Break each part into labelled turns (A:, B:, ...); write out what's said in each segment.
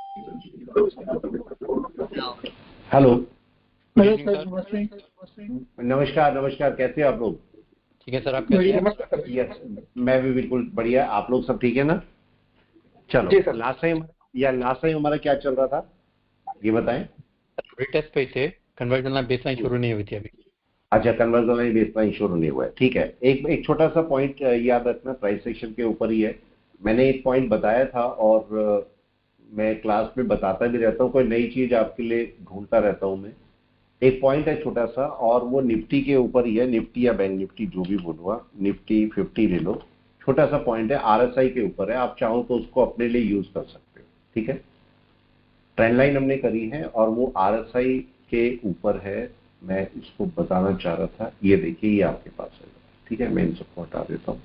A: Hello.
B: Good
C: hello
B: evening
C: sir,
B: sir.
C: नमस्ते।
A: नमस्कार नमस्कार, कैसे हैं आप लोग?
B: ठीक है सर, आप कैसे
C: बढ़िया।
B: हैं?
A: यस, मैं भी बिल्कुल बढ़िया। आप लोग सब ठीक है ना? चलो,
C: जी सर।
A: लास्ट टाइम हमारा क्या चल रहा था ये बताएं।
B: टेस्ट पे थे, कन्वर्जन बेस लाइन
A: हम्म,
B: शुरू नहीं हुई थी अभी।
A: अच्छा, कन्वर्जन बेसलाइन शुरू नहीं हुआ है, ठीक है। एक एक छोटा सा पॉइंट याद रखना, प्राइस सेक्शन के ऊपर ही है। मैंने एक पॉइंट बताया था और मैं क्लास में बताता भी रहता हूँ, कोई नई चीज आपके लिए ढूंढता रहता हूँ मैं। एक पॉइंट है छोटा सा, और वो निफ्टी के ऊपर ही है, निफ्टी या बैंक निफ्टी जो भी बोलूँगा, निफ्टी 50 ले लो। छोटा सा पॉइंट है, आरएसआई के ऊपर है, आप चाहो तो उसको अपने लिए यूज कर सकते हो, ठीक है। ट्रेंड लाइन हमने करी है और वो आरएसआई के ऊपर है। मैं इसको बताना चाह रहा था, ये देखिए, ये आपके पास है, ठीक है। मैं इन सबको हटा देता हूँ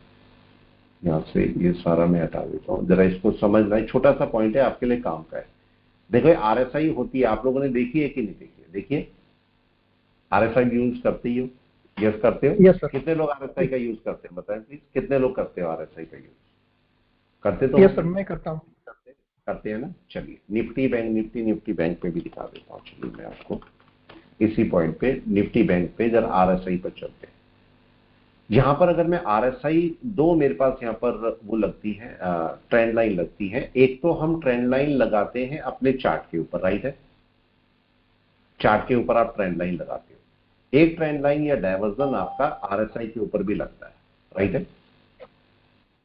A: यहाँ से, ये सारा मैं हटा देता हूँ, जरा इसको समझना है, छोटा सा पॉइंट है, आपके लिए काम का है। देखो, आरएसआई होती है, आप लोगों ने देखी है कि नहीं देखी है? देखिए, आरएसआई यूज करते ही हो? यस, करते हो?
C: Yes sir.
A: कितने लोग आरएसआई का यूज करते हैं, बताएं प्लीज, कितने लोग करते हो आरएसआई का यूज? करते तो
C: यस
A: होंगे
C: सर,
A: ही।
C: मैं करता हूँ।
A: करते हैं ना? चलिए, निफ्टी बैंक, निफ्टी बैंक पे भी दिखा देता हूँ, चलिए मैं आपको इसी पॉइंट पे, निफ्टी बैंक पे जरा आरएसआई पर चलते हैं। यहां पर अगर मैं आरएसआई, दो मेरे पास यहां पर वो लगती है, ट्रेंड लाइन लगती है। एक तो हम ट्रेंड लाइन लगाते हैं अपने चार्ट के ऊपर, राइट है। चार्ट के ऊपर आप ट्रेंड लाइन लगाते हो, एक ट्रेंड लाइन या डायवर्जन आपका आरएसआई के ऊपर भी लगता है, राइट है।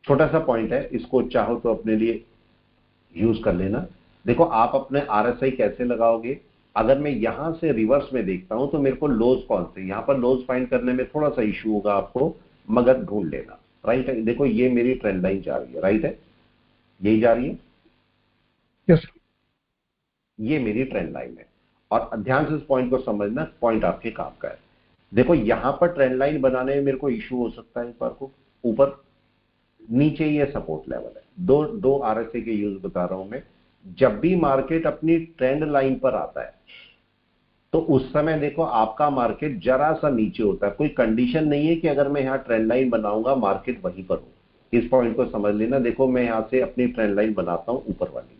A: छोटा सा पॉइंट है, इसको चाहो तो अपने लिए यूज कर लेना। देखो, आप अपने आरएसआई कैसे लगाओगे? अगर मैं यहां से रिवर्स में देखता हूं तो मेरे को लोज कौन से, यहां पर लोज फाइंड करने में थोड़ा सा इशू होगा आपको, मगर ढूंढ लेना, राइट है। देखो, ये मेरी ट्रेंड लाइन जा रही है, राइट है, यही जा रही है,
C: यस सर।
A: ये मेरी ट्रेंड लाइन है। और ध्यान से इस पॉइंट को समझना, पॉइंट आपके काम का है। देखो, यहां पर ट्रेंड लाइन बनाने में मेरे को इशू हो सकता है, एक बार को ऊपर नीचे ये सपोर्ट लेवल है, दो दो आरएसए के यूज बता रहा हूं मैं। जब भी मार्केट अपनी ट्रेंड लाइन पर आता है तो उस समय देखो, आपका मार्केट जरा सा नीचे होता है। कोई कंडीशन नहीं है कि अगर मैं यहां ट्रेंड लाइन बनाऊंगा मार्केट वहीं पर हो। इस पॉइंट को समझ लेना। देखो, मैं यहां से अपनी ट्रेंड लाइन बनाता हूं ऊपर वाली,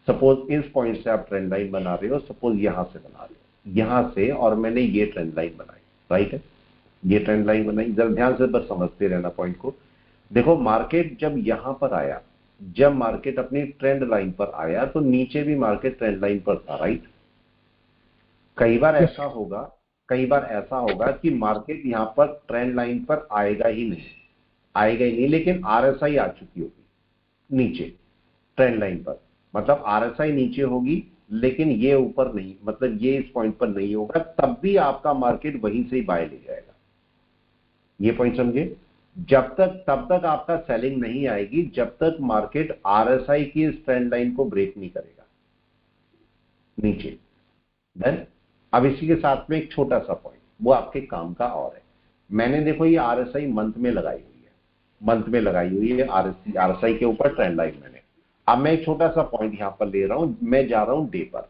A: सपोज इस पॉइंट से आप ट्रेंड लाइन बना रहे हो, सपोज यहां से बना रहे हो, यहां से, और मैंने ये ट्रेंड लाइन बनाई, राइट है, ये ट्रेंड लाइन बनाई। जरा ध्यान से बस समझते रहना पॉइंट को। देखो, मार्केट जब यहां पर आया, जब मार्केट अपनी ट्रेंड लाइन पर आया तो नीचे भी मार्केट ट्रेंड लाइन पर था, राइट। कई बार
C: यस
A: ऐसा होगा, कई बार ऐसा होगा कि मार्केट यहां पर ट्रेंड लाइन पर आएगा ही नहीं, आएगा ही नहीं, लेकिन आरएसआई आ चुकी होगी नीचे ट्रेंड लाइन पर। मतलब आरएसआई नीचे होगी लेकिन ये ऊपर नहीं, मतलब ये इस पॉइंट पर नहीं होगा, तब भी आपका मार्केट वहीं से ही बाय ले जाएगा। ये पॉइंट समझे? जब तक, तब तक आपका सेलिंग नहीं आएगी जब तक मार्केट आरएसआई की इस ट्रेंड लाइन को ब्रेक नहीं करेगा नीचे। देन, अब इसी के साथ में एक छोटा सा पॉइंट, वो आपके काम का और है। मैंने देखो ये आरएसआई मंथ में लगाई हुई है, मंथ में लगाई हुई है आरएसआई के ऊपर ट्रेंड लाइन मैंने। अब मैं एक छोटा सा पॉइंट यहां पर ले रहा हूं, मैं जा रहा हूं डे पर।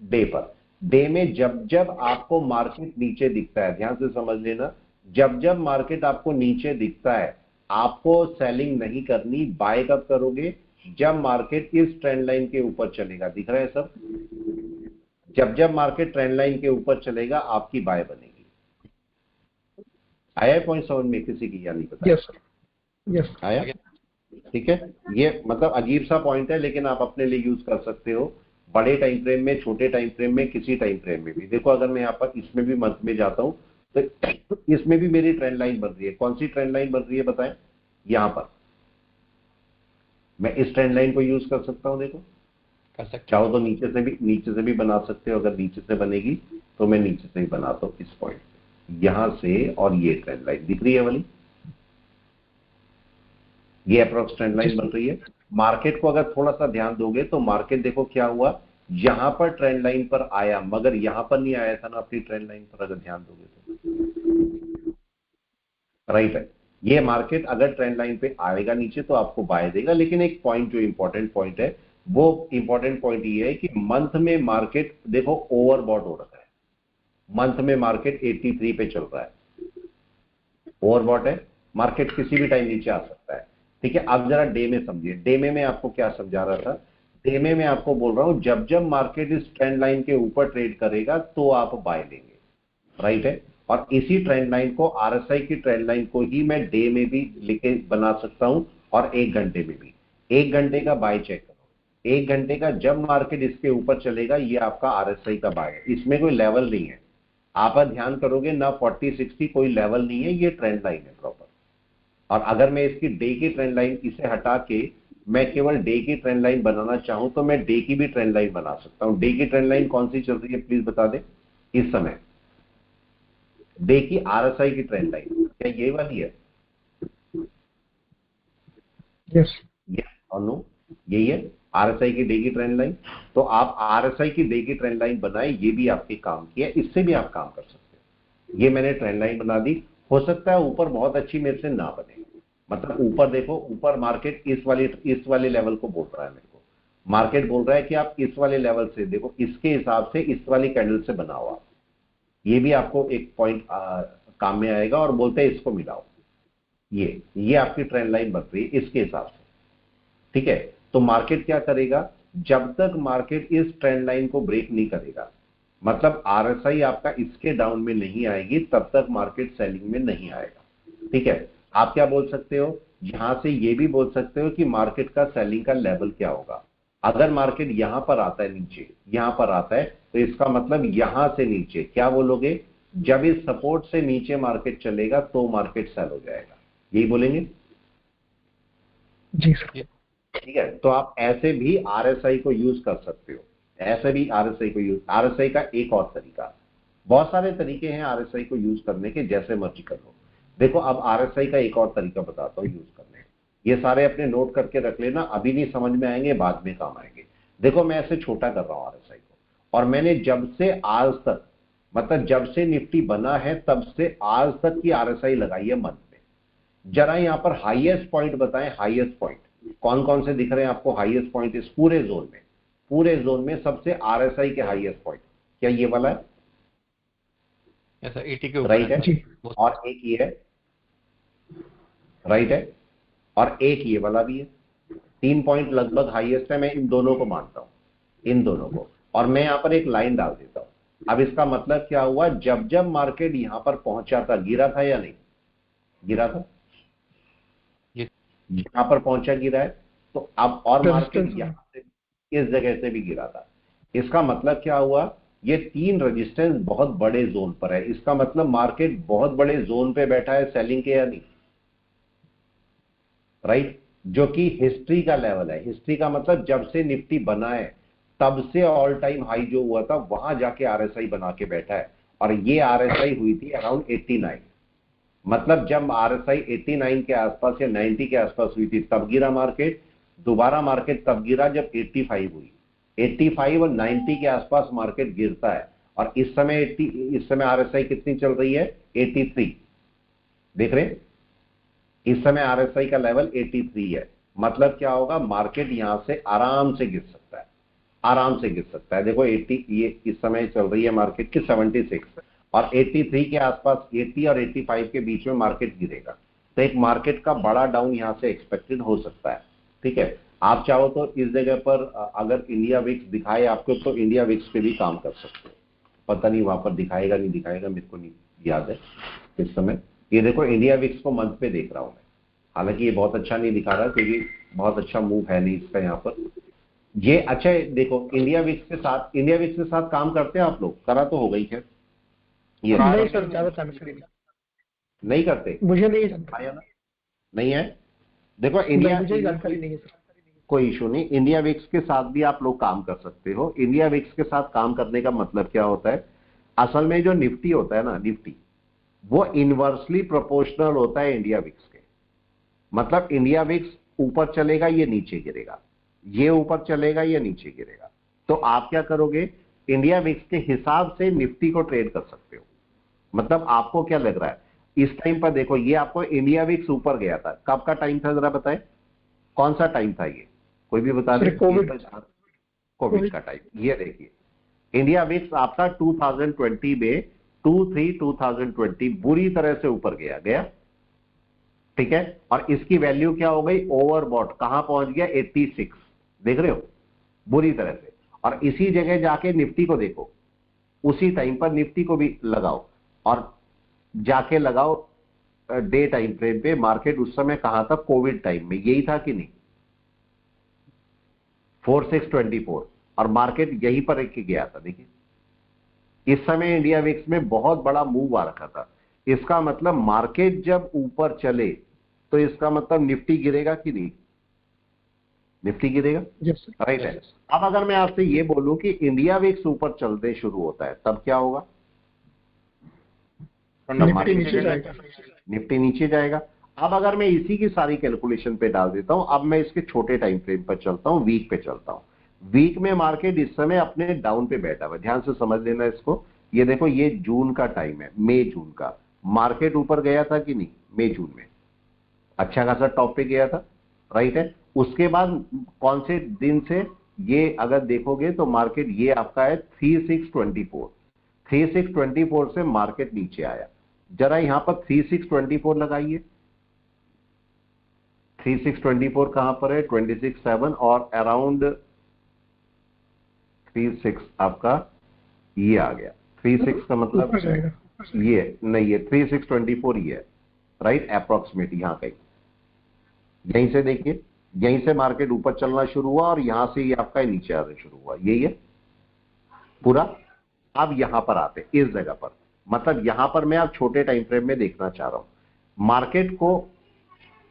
A: डे पर, डे में जब जब आपको मार्केट नीचे दिखता है, ध्यान से समझ लेना, जब जब मार्केट आपको नीचे दिखता है, आपको सेलिंग नहीं करनी, बाय कब करोगे? जब मार्केट इस ट्रेंड लाइन के ऊपर चलेगा। दिख रहा है सब? जब जब मार्केट ट्रेंड लाइन के ऊपर चलेगा आपकी बाय बनेगी। आया पॉइंट समझ में किसी की, या नहीं बताएं?
C: Yes sir. यस।
A: आया? ठीक है। ये मतलब अजीब सा पॉइंट है लेकिन आप अपने लिए यूज कर सकते हो, बड़े टाइम फ्रेम में, छोटे टाइम फ्रेम में, किसी टाइम फ्रेम में भी। देखो, अगर मैं यहाँ पर इसमें भी मंथ में जाता हूं तो इसमें भी मेरी ट्रेंड लाइन बन रही है। कौन सी ट्रेंड लाइन बन रही है बताएं? यहां पर मैं इस ट्रेंड लाइन को यूज कर सकता हूं। देखो,
B: कर सकते हैं
A: चाहो
B: सर।
A: तो नीचे से भी बना सकते हो। अगर नीचे से बनेगी तो मैं नीचे से ही बनाता हूं, इस पॉइंट से, यहां से, और ये ट्रेंड लाइन दिख रही है वाली, ये अप्रोक्स ट्रेंड
C: जी
A: लाइन बन
C: सर।
A: रही है। मार्केट को अगर थोड़ा सा ध्यान दोगे तो मार्केट देखो क्या हुआ, यहां पर ट्रेंड लाइन पर आया मगर यहां पर नहीं आया था ना अपनी ट्रेंड लाइन पर, अगर ध्यान दोगे तो, राइट है। ये मार्केट अगर ट्रेंड लाइन पे आएगा नीचे तो आपको बाय देगा, लेकिन एक पॉइंट जो इंपॉर्टेंट पॉइंट है, वो इंपॉर्टेंट पॉइंट ये है कि मंथ में मार्केट देखो ओवरबॉट हो रखा है। मंथ में मार्केट 83 पे चल रहा है, ओवरबॉट है, मार्केट किसी भी टाइम नीचे आ सकता है। ठीक है, अब जरा डे में समझिए। डे में मैं आपको क्या समझा रहा था, डे में मैं आपको बोल रहा हूं जब जब मार्केट इस ट्रेंड लाइन के ऊपर ट्रेड करेगा तो आप बाय लेंगे, राइट है। और इसी ट्रेंड लाइन को, आरएसआई की ट्रेंड लाइन को ही मैं डे में भी लिखे बना सकता हूं और 1 घंटे में भी। 1 घंटे का बाय चेक करो, 1 घंटे का जब मार्केट इसके ऊपर चलेगा ये आपका आरएसआई का बाय है, इसमें कोई लेवल नहीं है। आप ध्यान करोगे ना 40-60 कोई लेवल नहीं है, ये ट्रेंड लाइन है प्रॉपर। और अगर मैं इसकी डे की ट्रेंड लाइन इसे हटा के मैं केवल डे की ट्रेंड लाइन बनाना चाहूं तो मैं डे की भी ट्रेंड लाइन बना सकता हूं। डे की ट्रेंड लाइन कौन सी चल रही है प्लीज बता दे इस समय। डे की आरएसआई की ट्रेंड लाइन क्या ये वाली है?
C: Yes.
A: यस और नो, यही है आरएसआई की डे की ट्रेंड लाइन। तो आप आरएसआई की डे की ट्रेंड लाइन बनाए, ये भी आपके काम की है, इससे भी आप काम कर सकते हो। ये मैंने ट्रेंड लाइन बना दी, हो सकता है ऊपर बहुत अच्छी मेरे से ना बने, मतलब ऊपर देखो, ऊपर मार्केट इस वाले लेवल को बोल रहा है मेरे को, मार्केट बोल रहा है कि आप इस वाले लेवल से देखो, इसके हिसाब से इस वाली कैंडल से बनाओ आप, ये भी आपको एक पॉइंट काम में आएगा। और बोलते हैं इसको मिलाओ, ये आपकी ट्रेंड लाइन बन रही है इसके हिसाब से, ठीक है। तो मार्केट क्या करेगा, जब तक मार्केट इस ट्रेंड लाइन को ब्रेक नहीं करेगा, मतलब आरएसआई आपका इसके डाउन में नहीं आएगी, तब तक मार्केट सेलिंग में नहीं आएगा, ठीक है। आप क्या बोल सकते हो, यहां से ये भी बोल सकते हो कि मार्केट का सेलिंग का लेवल क्या होगा। अगर मार्केट यहां पर आता है, नीचे यहां पर आता है, तो इसका मतलब यहां से नीचे क्या बोलोगे, जब इस सपोर्ट से नीचे मार्केट चलेगा तो मार्केट सेल हो जाएगा, यही बोलेंगे?
C: जी सर।
A: ठीक है, तो आप ऐसे भी आरएसआई को यूज कर सकते हो, ऐसे भी आरएसआई को यूज, आरएसआई का एक और तरीका, बहुत सारे तरीके हैं आरएसआई को यूज करने के, जैसे मर्जी कर लो। देखो अब आरएसआई का एक और तरीका बताता हूं यूज करने, ये सारे अपने नोट करके रख लेना, अभी नहीं समझ में आएंगे, बाद में काम आएंगे। देखो मैं ऐसे छोटा कर रहा हूं आरएसआई को, और मैंने जब से आज तक, मतलब जब से निफ्टी बना है तब से आज तक की आरएसआई लगाई है मंथ में। जरा यहां पर हाईएस्ट पॉइंट बताएं, हाईएस्ट पॉइंट कौन कौन से दिख रहे हैं आपको? हाईएस्ट पॉइंट इस पूरे जोन में, पूरे जोन में सबसे आरएसआई के हाईएस्ट पॉइंट क्या ये वाला है?
B: ऐसा 80 के ऊपर
A: राइट है,
C: जी।
A: और एक ये है, राइट है, और एक ये वाला भी है। 3 पॉइंट लगभग हाईएस्ट है, मैं इन दोनों को मानता हूं, इन दोनों को। और मैं यहां पर एक लाइन डाल देता हूं। अब इसका मतलब क्या हुआ, जब जब मार्केट यहां पर पहुंचा था, गिरा था या नहीं गिरा था? यहां पर पहुंचा गिरा है, तो अब और मार्केट यहां से इस जगह से भी गिरा था। इसका मतलब क्या हुआ, ये 3 रेजिस्टेंस बहुत बड़े जोन पर है, इसका मतलब मार्केट बहुत बड़े जोन पे बैठा है सेलिंग के या नहीं, राइट, जो कि हिस्ट्री का लेवल है। हिस्ट्री का मतलब जब से निफ्टी बना है तब से ऑल टाइम हाई जो हुआ था वहां जाके आरएसआई बना के बैठा है, और ये आरएसआई हुई थी अराउंड 89, मतलब जब आरएसआई 89 के आसपास या 90 के आसपास हुई थी तब गिरा मार्केट, दोबारा मार्केट तब गिरा जब 85 हुई। 85 और 90 के आसपास मार्केट गिरता है, और इस समय आरएसआई कितनी चल रही है? 83, देख रहे हैं? इस समय आरएसआई का लेवल 83 है, मतलब क्या होगा, मार्केट यहां से आराम से गिर सकता है, आराम से गिर सकता है। देखो 80, ये इस समय चल रही है मार्केट की 76, और 83 के आसपास, 80 और 85 के बीच में मार्केट गिरेगा, तो एक मार्केट का बड़ा डाउन यहां से एक्सपेक्टेड हो सकता है, ठीक है। आप चाहो तो इस जगह पर अगर इंडिया विक्स दिखाए आपको तो इंडिया विक्स पे भी काम कर सकते हो, पता नहीं वहां पर दिखाएगा नहीं दिखाएगा, मेरे को नहीं याद है इस समय। ये देखो इंडिया विक्स को मंथ पे देख रहा हूं मैं, हालांकि ये बहुत अच्छा नहीं दिखा रहा क्योंकि बहुत अच्छा मूव है नहीं इसका यहाँ पर। ये अच्छा है, देखो इंडिया विक्स के साथ काम करते हैं आप लोग? करा तो हो गई खैर, ये
C: नहीं सर, ज्यादा जानकारी
A: नहीं करते,
C: मुझे नहीं जानकारी,
A: आया ना? नहीं है, देखो
C: नहीं मुझे जानकारी नहीं है सर।
A: कोई इशू नहीं, इंडिया विक्स के साथ भी आप लोग काम कर सकते हो। इंडिया विक्स के साथ काम करने का मतलब क्या होता है, असल में जो निफ्टी होता है ना, निफ्टी वो इनवर्सली प्रोपोर्शनल होता है इंडिया विक्स के, मतलब इंडिया विक्स ऊपर चलेगा ये नीचे गिरेगा, ये ऊपर चलेगा ये नीचे गिरेगा, तो आप क्या करोगे, इंडिया विक्स के हिसाब से निफ्टी को ट्रेड कर सकते हो। मतलब आपको क्या लग रहा है इस टाइम पर, देखो ये आपको इंडिया विक्स ऊपर गया था, कब का टाइम था जरा बताएं, कौन सा टाइम था ये, कोई भी बता दे? कोविड का टाइम। ये देखिए इंडिया विक्स आपका 2020 में 2020 बुरी तरह से ऊपर गया, ठीक है, और इसकी वैल्यू क्या हो गई, ओवरबॉट, कहां पहुंच गया? 86, देख रहे हो बुरी तरह से। और इसी जगह जाके निफ्टी को देखो, उसी टाइम पर निफ्टी को भी लगाओ और जाके लगाओ डे टाइम फ्रेम पे। मार्केट उस समय कहां था? कोविड टाइम में, यही था कि नहीं? 4624, और मार्केट यहीं पर एक गया था। देखिए इस समय इंडिया विक्स में बहुत बड़ा मूव आ रखा था। इसका मतलब मार्केट जब ऊपर चले तो इसका मतलब निफ्टी गिरेगा कि नहीं? निफ्टी गिरेगा, राइट है। अब अगर मैं आपसे ये बोलूं कि इंडिया विक्स ऊपर चलते शुरू होता है तब क्या होगा?
C: निफ्टी नीचे जाएगा।
A: निफ्टी नीचे जाएगा। अब अगर मैं इसी की सारी कैलकुलेशन पे डाल देता हूं, अब मैं इसके छोटे टाइम फ्रेम पर चलता हूं, वीक पे चलता हूं। वीक में मार्केट इस समय अपने डाउन पे बैठा हुआ, ध्यान से समझ लेना इसको। ये देखो, ये जून का टाइम है, मई जून का। मार्केट ऊपर गया था कि नहीं? मई जून में अच्छा खासा टॉप पे गया था, राइट है। उसके बाद कौन से दिन से ये अगर देखोगे तो मार्केट ये आपका है 3624। 3624 से मार्केट नीचे आया। जरा यहां पर 3624 लगाइए। 3624 कहां पर है? 26.7 और अराउंड 36 आपका ये आ गया। 36 का मतलब ये नहीं है, 3624 ये है, राइट, अप्रोक्सीमेट यहां कहीं। यहीं से देखिए, यहीं से मार्केट ऊपर चलना शुरू हुआ और यहां से ये आपका नीचे आना शुरू हुआ, यही है पूरा। अब यहां पर आते इस जगह पर, मतलब यहां पर मैं आप छोटे टाइम फ्रेम में देखना चाह रहा हूं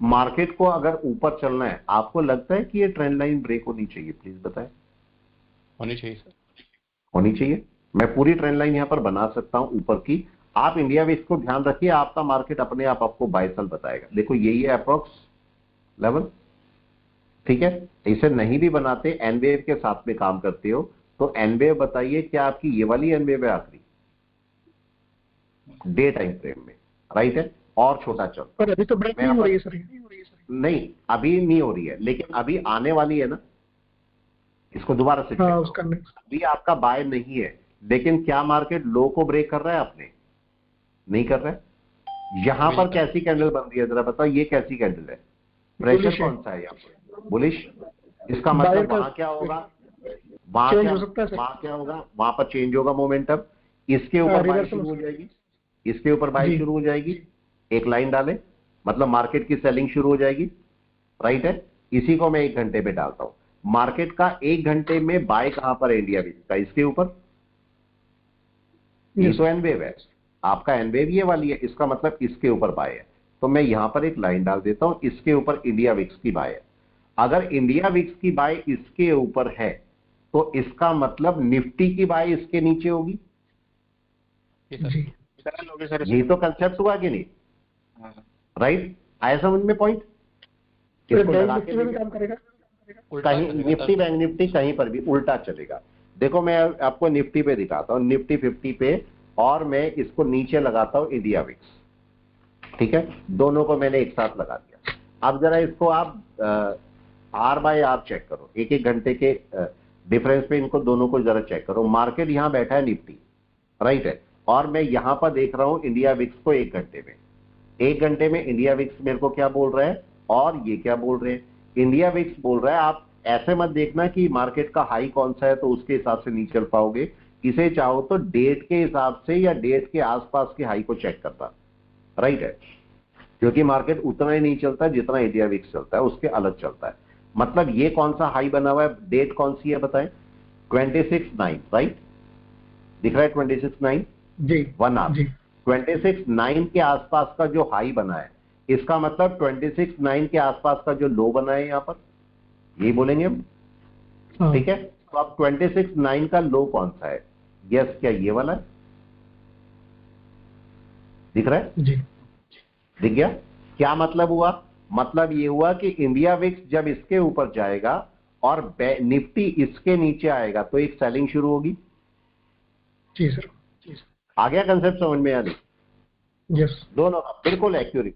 A: मार्केट को अगर ऊपर चलना है, आपको लगता है कि ये ट्रेंड लाइन ब्रेक होनी चाहिए? प्लीज बताएं।
B: होनी चाहिए सर।
A: होनी चाहिए। मैं पूरी ट्रेंड लाइन यहां पर बना सकता हूं ऊपर की। आप इंडिया में इसको ध्यान रखिए, आपका मार्केट अपने आप आपको बाय सेल बताएगा। देखो यही है अप्रोक्स लेवल, ठीक है। इसे नहीं भी बनाते, एनवेव के साथ में काम करते हो तो एनवेव बताइए क्या आपकी ये वाली एनवेव है आखिरी डे टाइम फ्रेम में, राइट है। और छोटा चल,
C: पर अभी तो ब्रेक नहीं हो रही है सर।
A: नहीं अभी नहीं हो रही है, लेकिन अभी आने वाली है ना। इसको दोबारा से चेक
C: हाँ,
A: करो।
C: उसका
A: अभी आपका बाय नहीं है, लेकिन क्या मार्केट लो को ब्रेक कर रहा है? आपने नहीं कर रहा है। यहां पर कैसी कैंडल बन रही है जरा बताओ, ये कैसी कैंडल है? प्रेशर कौन सा है यहाँ पर? बुलिश। इसका मतलब वहां क्या होगा? वहां क्या होगा? वहां पर चेंज होगा मोमेंटम। इसके ऊपर बाय शुरू हो जाएगी, इसके ऊपर बाय शुरू हो जाएगी। एक लाइन डाले, मतलब मार्केट की सेलिंग शुरू हो जाएगी, राइट है। इसी को मैं 1 घंटे पे डालता हूं। मार्केट का 1 घंटे में बाय कहां पर है इंडिया विक्स का? इसके ऊपर। ये तो एनवेव है, आपका एनवेव ये वाली है, इसका मतलब इसके ऊपर बाय है। तो मैं यहां पर एक लाइन डाल देता हूं, इसके ऊपर इंडिया विक्स की बाय है। अगर इंडिया विक्स की बाय इसके ऊपर है तो इसका मतलब निफ्टी की बाय इसके नीचे होगी। यही तो कंसेप्ट हुआ कि नहीं? राइट, आया समझ में पॉइंट? इसको लगा के काम करेगा, कहीं निफ्टी बैंक निफ्टी कहीं पर भी उल्टा चलेगा। देखो मैं आपको निफ्टी पे दिखाता हूं, निफ्टी 50 पे, और मैं इसको नीचे लगाता हूं इंडिया विक्स, ठीक है। दोनों को मैंने एक साथ लगा दिया। अब जरा इसको आप आर बाय आर चेक करो, 1-1 घंटे के डिफरेंस पे इनको दोनों को जरा चेक करो। मार्केट यहां बैठा है निफ्टी, राइट है, और मैं यहां पर देख रहा हूं इंडिया विक्स को 1 घंटे में। 1 घंटे में इंडिया विक्स मेरे को क्या बोल रहा है और ये क्या बोल रहे हैं? इंडिया विक्स बोल रहा है, आप ऐसे मत देखना कि मार्केट का हाई कौन सा है तो उसके हिसाब से नहीं चल पाओगे। इसे चाहो तो डेट के हिसाब से या डेट के आसपास के हाई को चेक करता, राइट है, क्योंकि मार्केट उतना ही नहीं चलता जितना इंडिया विक्स चलता है, उसके अलग चलता है। मतलब ये कौन सा हाई बना हुआ है, डेट कौन सी है बताएं? 26/9, राइट, दिख रहा है 26/9 जी, 1 आवर। 26/9 के आसपास का जो हाई बना है, इसका मतलब 26/9 के आसपास का जो लो बना है यहां पर, यही बोलेंगे हम, ठीक है। तो अब 26/9 का लो कौन सा है? यस, क्या ये वाला है? दिख रहा है जी, दिख गया। क्या मतलब हुआ? मतलब ये हुआ कि इंडिया विक्स जब इसके ऊपर जाएगा और निफ्टी इसके नीचे आएगा तो एक सेलिंग शुरू होगी। जी सर, आ गया कंसेप्ट समझ में? यानी यस, दोनों का बिल्कुल एक्यूरेट।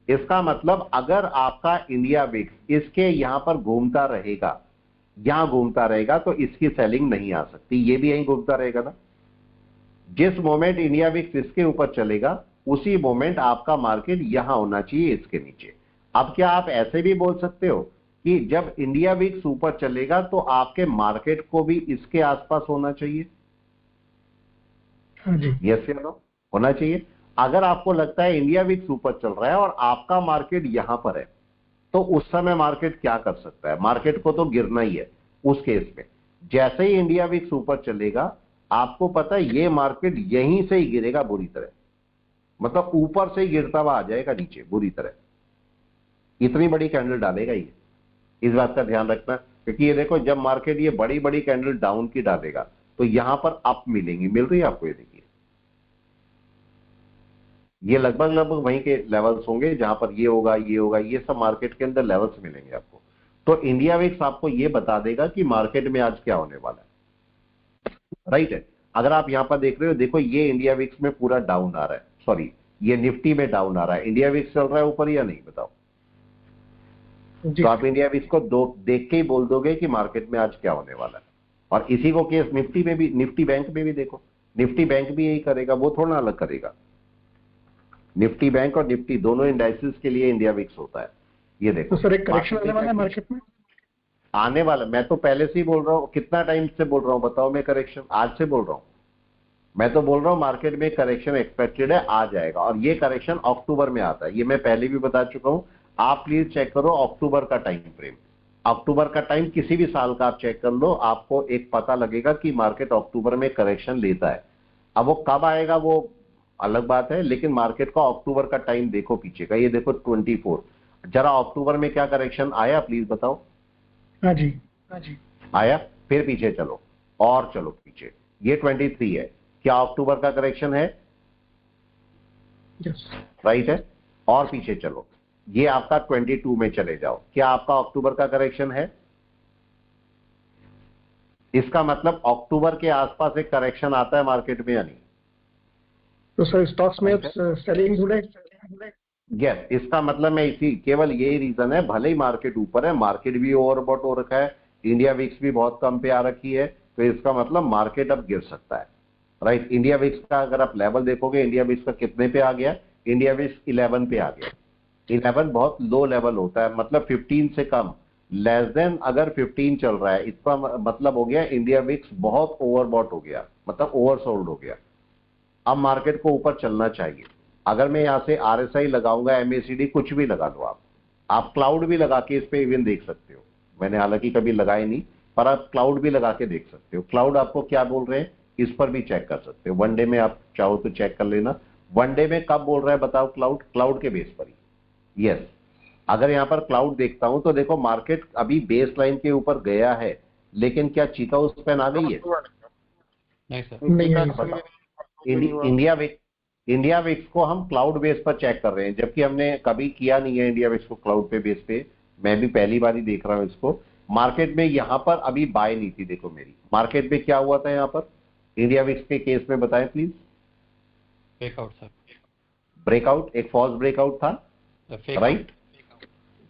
A: इसका मतलब अगर आपका इंडिया विक्स इसके यहां पर घूमता रहेगा, यहां घूमता रहेगा, तो इसकी सेलिंग नहीं आ सकती। ये भी यहीं घूमता रहेगा ना। जिस मोमेंट इंडिया विक्स इसके ऊपर चलेगा उसी मोमेंट आपका मार्केट यहां होना चाहिए, इसके नीचे। अब क्या आप ऐसे भी बोल सकते हो कि जब इंडिया विक्स ऊपर चलेगा तो आपके मार्केट को भी इसके आसपास होना चाहिए।
C: हाँ जी।
A: यस या नो? होना चाहिए। अगर आपको लगता है इंडिया विक्स ऊपर चल रहा है और आपका मार्केट यहां पर है, तो उस समय मार्केट क्या कर सकता है? मार्केट को तो गिरना ही है उस केस में। जैसे ही इंडिया विक्स ऊपर चलेगा, आपको पता है ये मार्केट यहीं से ही गिरेगा बुरी तरह, मतलब ऊपर से ही गिरता हुआ आ जाएगा नीचे बुरी तरह। इतनी बड़ी कैंडल डालेगा ये, इस बात का ध्यान रखना। क्योंकि ये देखो, जब मार्केट ये बड़ी बड़ी कैंडल डाउन की डालेगा तो यहां पर अप मिलेंगी, मिल रही है आपको? ये देखिए, ये लगभग लगभग वहीं के लेवल्स होंगे जहां पर ये होगा, ये होगा, ये सब मार्केट के अंदर लेवल्स मिलेंगे आपको। तो इंडिया विक्स आपको ये बता देगा कि मार्केट में आज क्या होने वाला है, राइट है? अगर आप यहां पर देख रहे हो, देखो ये इंडिया विक्स में पूरा डाउन आ रहा है, सॉरी ये निफ्टी में डाउन आ रहा है। इंडिया विक्स चल रहा है ऊपर या नहीं, बताओ? तो आप इंडिया विक्स को देख के ही बोल दोगे कि मार्केट में आज क्या होने वाला है। और इसी को केस निफ्टी में भी, निफ्टी बैंक में भी देखो, निफ्टी बैंक भी यही करेगा, वो थोड़ा अलग करेगा। निफ्टी बैंक और निफ्टी दोनों इंडाइसिस के लिए इंडिया विक्स होता है। ये देखो,
C: तो सर एक करेक्शन आने वाला है मार्केट में?
A: आने वाला, मैं तो पहले से ही बोल रहा हूं। कितना टाइम से बोल रहा हूं बताओ? मैं करेक्शन आज से बोल रहा हूं। मैं तो बोल रहा हूं मार्केट में करेक्शन एक्सपेक्टेड है, आ जाएगा। और ये करेक्शन अक्टूबर में आता है, ये मैं पहले भी बता चुका हूं। आप प्लीज चेक करो अक्टूबर का टाइम फ्रेम, अक्टूबर का टाइम किसी भी साल का आप चेक कर लो, आपको एक पता लगेगा कि मार्केट अक्टूबर में करेक्शन लेता है। अब वो कब आएगा वो अलग बात है, लेकिन मार्केट का अक्टूबर का टाइम देखो पीछे का, ये देखो 24। जरा अक्टूबर में क्या करेक्शन आया प्लीज बताओ?
C: हाँ जी, हाँ जी।
A: आया? फिर पीछे चलो, और चलो पीछे, ये 23 है। क्या अक्टूबर का करेक्शन है?
C: यस।
A: राइट है। और पीछे चलो, ये आपका 22 में चले जाओ, क्या आपका अक्टूबर का करेक्शन है? इसका मतलब अक्टूबर के आसपास एक करेक्शन आता है मार्केट में या नहीं?
C: तो सर स्टॉक्स में सेलिंग जुड़े?
A: यस, इसका मतलब मैं इसी, केवल यही रीजन है, भले ही मार्केट ऊपर है, मार्केट भी ओवरबॉट हो रखा है, इंडिया विक्स भी बहुत कम पे आ रखी है, तो इसका मतलब मार्केट अब गिर सकता है, राइट? इंडिया विक्स का अगर आप लेवल देखोगे, इंडिया विक्स का कितने पे आ गया? इंडिया विक्स 11 पे आ गया। 11 बहुत लो लेवल होता है, मतलब 15 से कम, लेस देन अगर 15 चल रहा है, इसका मतलब हो गया इंडिया विक्स बहुत ओवरबॉट हो गया, मतलब ओवरसोल्ड हो गया। अब मार्केट को ऊपर चलना चाहिए। अगर मैं यहां से आरएसआई लगाऊंगा, एमएसीडी कुछ भी लगा लो, आप क्लाउड भी लगा के इस पे इवन देख सकते हो। मैंने हालांकि कभी लगाए नहीं, पर आप क्लाउड भी लगा के देख सकते हो। क्लाउड आपको क्या बोल रहे हैं इस पर भी चेक कर सकते हो। वनडे में आप चाहो तो चेक कर लेना, वनडे में कब बोल रहा है बताओ? क्लाउड, क्लाउड के बेस पर ही। यस, अगर यहां पर क्लाउड देखता हूं तो देखो मार्केट अभी बेस लाइन के ऊपर गया है, लेकिन क्या चीका उस पर आ गई है?
B: नहीं सर।
C: नहीं है
A: बताओ। इंडिया विक्स को हम क्लाउड बेस पर चेक कर रहे हैं, जबकि हमने कभी किया नहीं है इंडिया विक्स को क्लाउड पे बेस पे। मैं भी पहली बार ही देख रहा हूं इसको। मार्केट में यहां पर अभी बाय नहीं थी, देखो मेरी मार्केट में क्या हुआ था यहां पर इंडिया विक्स के केस में, बताएं प्लीज।
B: ब्रेकआउट सर,
A: ब्रेकआउट, एक फॉल्स ब्रेकआउट था, राइट?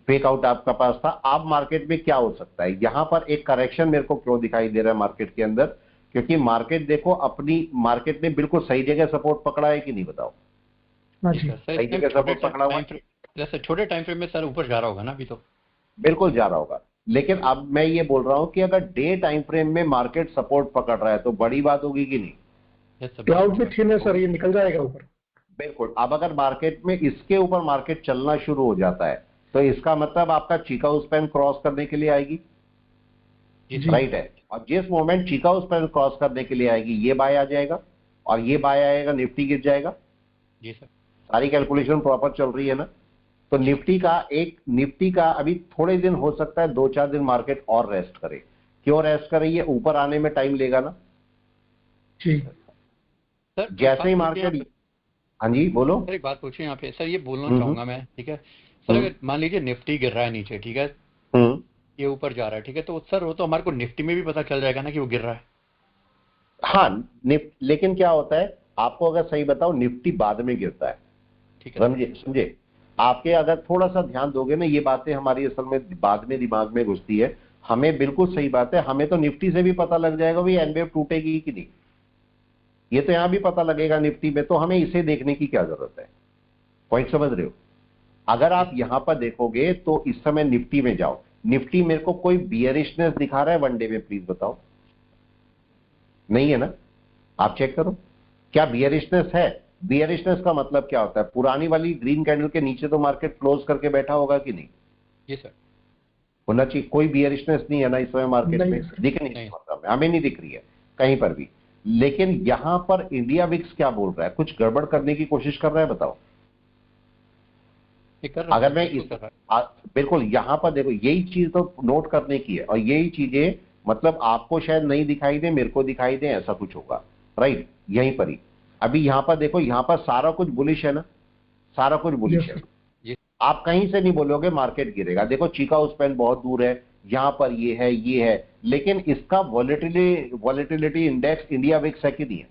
A: फेक आउट आपका पास था। अब मार्केट में क्या हो सकता है? यहां पर एक करेक्शन मेरे को क्यों दिखाई दे रहा है मार्केट के अंदर? क्योंकि मार्केट देखो अपनी, मार्केट ने बिल्कुल सही जगह सपोर्ट पकड़ा है कि नहीं, बताओ?
C: हाँ जी।
A: सही जगह सपोर्ट पकड़ा हुआ है,
B: जैसे छोटे टाइम फ्रेम में सर ऊपर जा रहा होगा ना अभी तो?
A: बिल्कुल जा रहा होगा। लेकिन अब मैं ये बोल रहा हूं कि अगर डे टाइम फ्रेम में मार्केट सपोर्ट पकड़ रहा है तो बड़ी बात होगी कि नहीं?
B: Yes sir.
C: क्लाउड में थी ना सर, ये निकल जाएगा ऊपर।
A: बिल्कुल। अब अगर मार्केट में इसके ऊपर मार्केट चलना शुरू हो जाता है, तो इसका मतलब आपका चीका स्पैन क्रॉस करने के लिए आएगी, राइट है? और जिस मोमेंट चीका स्पैन क्रॉस करने के लिए आएगी, ये बाय आ जाएगा, और ये बाय आएगा, निफ्टी गिर जाएगा।
B: जी सर।
A: सारी कैलकुलेशन प्रॉपर चल रही है ना? तो निफ्टी का अभी थोड़े दिन हो सकता है, 2-4 दिन मार्केट और रेस्ट करे। क्यों रेस्ट करे? ये ऊपर आने में टाइम लेगा ना
C: जी
B: सर।
A: जैसे ही मार्केट। हाँ जी बोलो।
B: सर एक बात पूछिए यहाँ पे सर, ये बोलना चाहूंगा मैं, ठीक है सर? अगर मान लीजिए निफ्टी गिर रहा है नीचे, ठीक है, ये ऊपर जा रहा है, ठीक है, तो सर वो तो हमारे को निफ्टी में भी पता चल जाएगा ना कि वो गिर रहा है?
A: हाँ, लेकिन क्या होता है, आपको अगर सही बताओ, निफ्टी बाद में गिरता है,
B: ठीक है
A: समझे? आपके अगर थोड़ा सा ध्यान दोगे ना, ये बातें हमारी असल में बाद में दिमाग में घुसती है। हमें बिल्कुल सही बात है, हमें तो निफ्टी से भी पता लग जाएगा भी एनवेव टूटेगी कि नहीं, ये तो यहां भी पता लगेगा निफ्टी में, तो हमें इसे देखने की क्या जरूरत है? पॉइंट समझ रहे हो? अगर आप यहां पर देखोगे तो इस समय निफ्टी में जाओ, निफ्टी मेरे को कोई बियरिशनेस दिखा रहा है वनडे में, प्लीज बताओ। नहीं है ना, आप चेक करो क्या बियरिशनेस है। बियरिशनेस का मतलब क्या होता है, पुरानी वाली ग्रीन कैंडल के नीचे तो मार्केट क्लोज करके बैठा होगा कि नहीं?
B: जी सर।
A: होना चाहिए। कोई बियरिशनेस नहीं है ना इस समय मार्केट
C: नहीं
A: में,
C: है सर।
A: दिख नहीं
B: नहीं।
A: मतलब हमें नहीं दिख रही है कहीं पर भी। लेकिन यहां पर इंडिया विक्स क्या बोल रहा है, कुछ गड़बड़ करने की कोशिश कर रहा है, बताओ।
B: ये कर रहा
A: अगर
B: सर,
A: मैं
B: बिल्कुल
A: इस
B: कर रहा
A: बिल्कुल यहां पर देखो, यही चीज तो नोट करने की है, और यही चीजें मतलब आपको शायद नहीं दिखाई दे, मेरे को दिखाई दे, ऐसा कुछ होगा, राइट? यहीं पर ही अभी यहां पर देखो, यहां पर सारा कुछ बुलिश है ना, सारा कुछ बुलिश
C: यस
A: है।
C: सर।
B: है। जी।
A: आप कहीं से नहीं बोलोगे मार्केट गिरेगा। देखो चिकागो स्पैन बहुत दूर है, यहां पर ये है, लेकिन इसका वॉलेटिलिटी इंडेक्स इंडिया विक्स है कि नहीं है?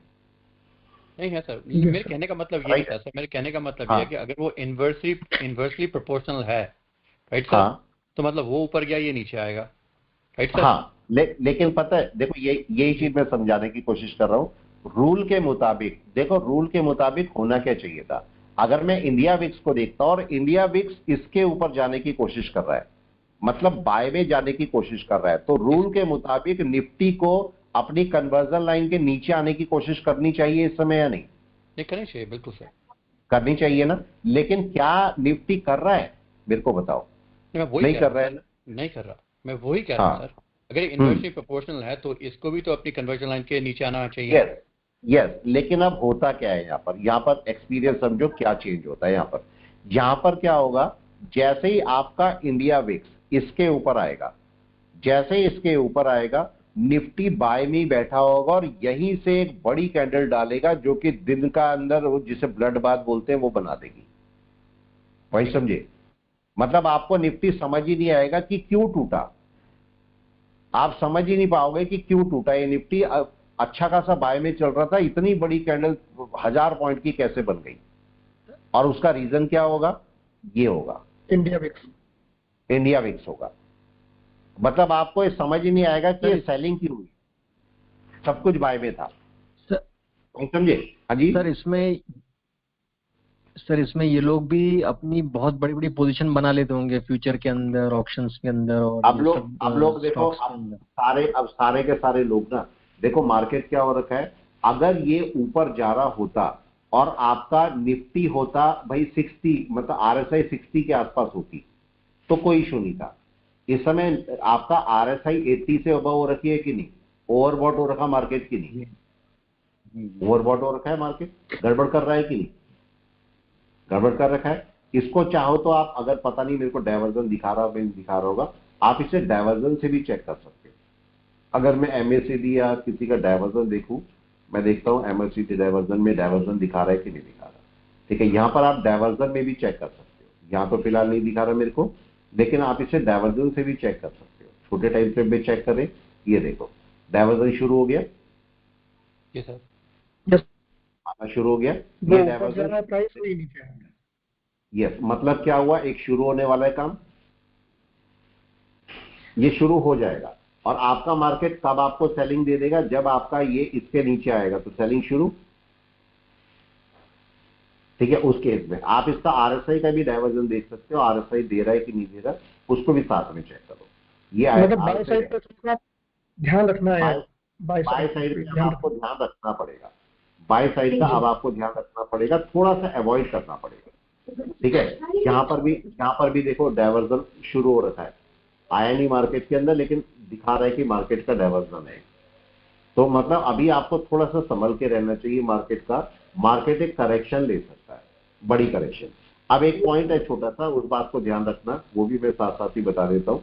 B: नहीं है सर,
C: यस
B: मेरे
C: सर।
B: कहने का मतलब ये नहीं
A: राइट
B: था
A: है।
B: सर, मेरे कहने का मतलब ये है कि
A: हाँ
B: अगर वो इन्वर्सली प्रोपोर्शनल है, राइट सर,
A: हाँ
B: तो मतलब वो ऊपर गया, ये नीचे आएगा, राइट सर।
A: हाँ, लेकिन पता है देखो, यही
B: जी।
A: चीज मैं समझाने की कोशिश कर रहा हूं। रूल के मुताबिक देखो, रूल के मुताबिक होना क्या चाहिए था। अगर मैं इंडिया विक्स को देखता हूं और इंडिया विक्स इसके ऊपर जाने की कोशिश कर रहा है, मतलब बाय में जाने की कोशिश कर रहा है, तो
B: जी
A: रूल
B: सर।
A: के मुताबिक निफ्टी को अपनी कन्वर्जन लाइन के नीचे आने की कोशिश करनी चाहिए इस समय या नहीं?
B: ये करनी चाहिए, बिल्कुल सर।
A: करनी चाहिए ना। लेकिन क्या निफ्टी कर रहा है, मेरे को बताओ।
B: मैं वही
A: नहीं
B: कह रहा
A: कर
B: हूँ
A: रहा है
B: सर,
A: ना।
B: नहीं कर रहा, मैं वही कह रहा हूँ
A: हाँ।
B: सर। अगर
A: हम्म।
B: इन्वर्सली प्रोपोर्शनल है तो इसको भी तो अपनी कन्वर्जन लाइन के नीचे आना चाहिए।
A: यस यस, लेकिन अब होता क्या है यहाँ पर एक्सपीरियंस समझो क्या चेंज होता है यहाँ पर क्या होगा। जैसे ही आपका इंडिया विक्स इसके ऊपर आएगा, जैसे ही इसके ऊपर आएगा, निफ्टी बाय में ही बैठा होगा और यहीं से एक बड़ी कैंडल डालेगा जो कि दिन का अंदर वो जिसे ब्लड बाथ बोलते हैं वो बना देगी। वही
B: ठीक है।
A: समझे, मतलब आपको निफ्टी समझ ही नहीं आएगा कि क्यों टूटा। आप समझ ही नहीं पाओगे कि क्यों टूटा ये निफ्टी। अच्छा खासा बाय में चल रहा था, इतनी बड़ी कैंडल 1000 पॉइंट की कैसे बन गई, और उसका रीजन क्या होगा? ये होगा,
C: इंडिया विक्स।
A: इंडिया विक्स होगा। मतलब आपको ये समझ ही नहीं आएगा कि
D: सर
A: ये सेलिंग क्यों हुई, सब कुछ बाय में था।
D: सर
A: नहीं समझे? हाँ जी।
D: सर इसमें सर इसमें ये लोग भी अपनी बहुत बड़ी बड़ी पोजीशन बना लेते होंगे फ्यूचर के अंदर, ऑप्शंस के अंदर और
A: अब
D: ये
A: लोग
D: सब
A: अब लोग देखो,
D: स्टॉक्स के अंदर।
A: अब सारे के सारे लोग ना, देखो मार्केट क्या हो रखा है। अगर ये ऊपर जा रहा होता और आपका निफ्टी होता भाई 60, मतलब आरएसआई 60 के आसपास होती, तो कोई इशू नहीं था। इस समय आपका आरएसआई 80 से अबव हो रखी है कि नहीं? ओवरबॉट हो रखा मार्केट की नहीं?
D: जी जी जी।
A: ओवरबॉट हो रखा है मार्केट, गड़बड़ कर रहा है कि नहीं? गड़बड़ कर रखा है। इसको चाहो तो आप, अगर पता नहीं मेरे को डायवर्जन दिखा रहा होगा, आप इसे डायवर्जन से भी चेक कर सकते हो। अगर मैं एमएसीडी या किसी का डायवर्जन देखूं, मैं देखता हूं एमएसीडी डायवर्जन में डायवर्जन दिखा रहा है कि नहीं दिखा रहा। ठीक है, यहां पर आप डायवर्जन में भी चेक कर सकते हो। यहां तो फिलहाल नहीं दिखा रहा मेरे को, लेकिन आप इसे डायवर्जन से भी चेक कर सकते हो। छोटे टाइम फ्रेम में चेक करें, ये देखो डायवर्जन शुरू हो गया,
B: जी सर।
C: यस।
A: आना शुरू हो गया
C: वो
A: ये
C: ऊपर जा
A: डायवर्जन।
C: रहा है, प्राइस वही नीचे आ रहा है।
A: यस, मतलब क्या हुआ, एक शुरू होने वाला है काम, ये शुरू हो जाएगा। और आपका मार्केट कब आपको सेलिंग दे देगा? जब आपका ये इसके नीचे आएगा तो सेलिंग शुरू। ठीक है, उस केस में आप इसका आरएसआई का भी डायवर्जन देख सकते हो, आरएसआई दे रहा है कि नहीं दे रहा, उसको भी साथ में चेक करो। ये
C: मतलब बाय
A: आरएसआई
C: साइड पे थोड़ा ध्यान रखना है।
A: By
C: by
A: by
C: side
A: side
C: पे
A: का अब
C: ध्यान
A: आपको
C: रखना
A: ध्यान रखना पड़ेगा। बाय साइड का
C: जी।
A: अब आपको ध्यान रखना पड़ेगा, थोड़ा सा अवॉइड करना पड़ेगा। ठीक है, यहां पर भी देखो डायवर्जन शुरू हो रखा है, आया नहीं मार्केट के अंदर, लेकिन दिखा रहा है कि मार्केट का डायवर्जन है। तो मतलब अभी आपको थोड़ा सा संभल के रहना चाहिए मार्केट का। मार्केट एक करेक्शन ले सकता है, बड़ी करेक्शन। अब एक पॉइंट है छोटा सा, उस बात को ध्यान रखना, वो भी मैं साथ साथ ही बता देता हूं।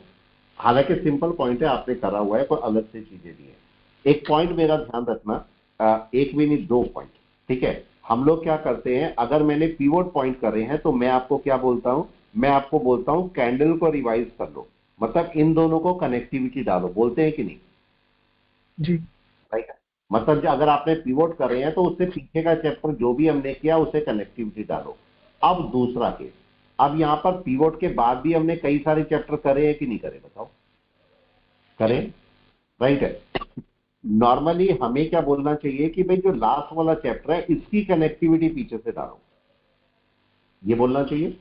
A: हालांकि सिंपल पॉइंट है, आपने करा हुआ है, कोई अलग से चीजें नहीं है। एक पॉइंट मेरा ध्यान रखना, एक भी नहीं, 2 पॉइंट। ठीक है, हम लोग क्या करते हैं, अगर मैंने पीवोट पॉइंट करे हैं तो मैं आपको क्या बोलता हूं, मैं आपको बोलता हूं कैंडल को रिवाइज कर लो, मतलब इन दोनों को कनेक्टिविटी डालो, बोलते हैं कि नहीं?
C: जी।
A: राइट है, मतलब जो अगर आपने पिवोट कर रहे हैं तो उससे पीछे का चैप्टर जो भी हमने किया उसे कनेक्टिविटी डालो। अब दूसरा केस, अब यहां पर पिवोट के बाद भी हमने कई सारे चैप्टर करे हैं कि नहीं करे, बताओ? करें, राइट है। नॉर्मली हमें क्या बोलना चाहिए कि भाई जो लास्ट वाला चैप्टर है इसकी कनेक्टिविटी पीछे से डालो, ये बोलना चाहिए,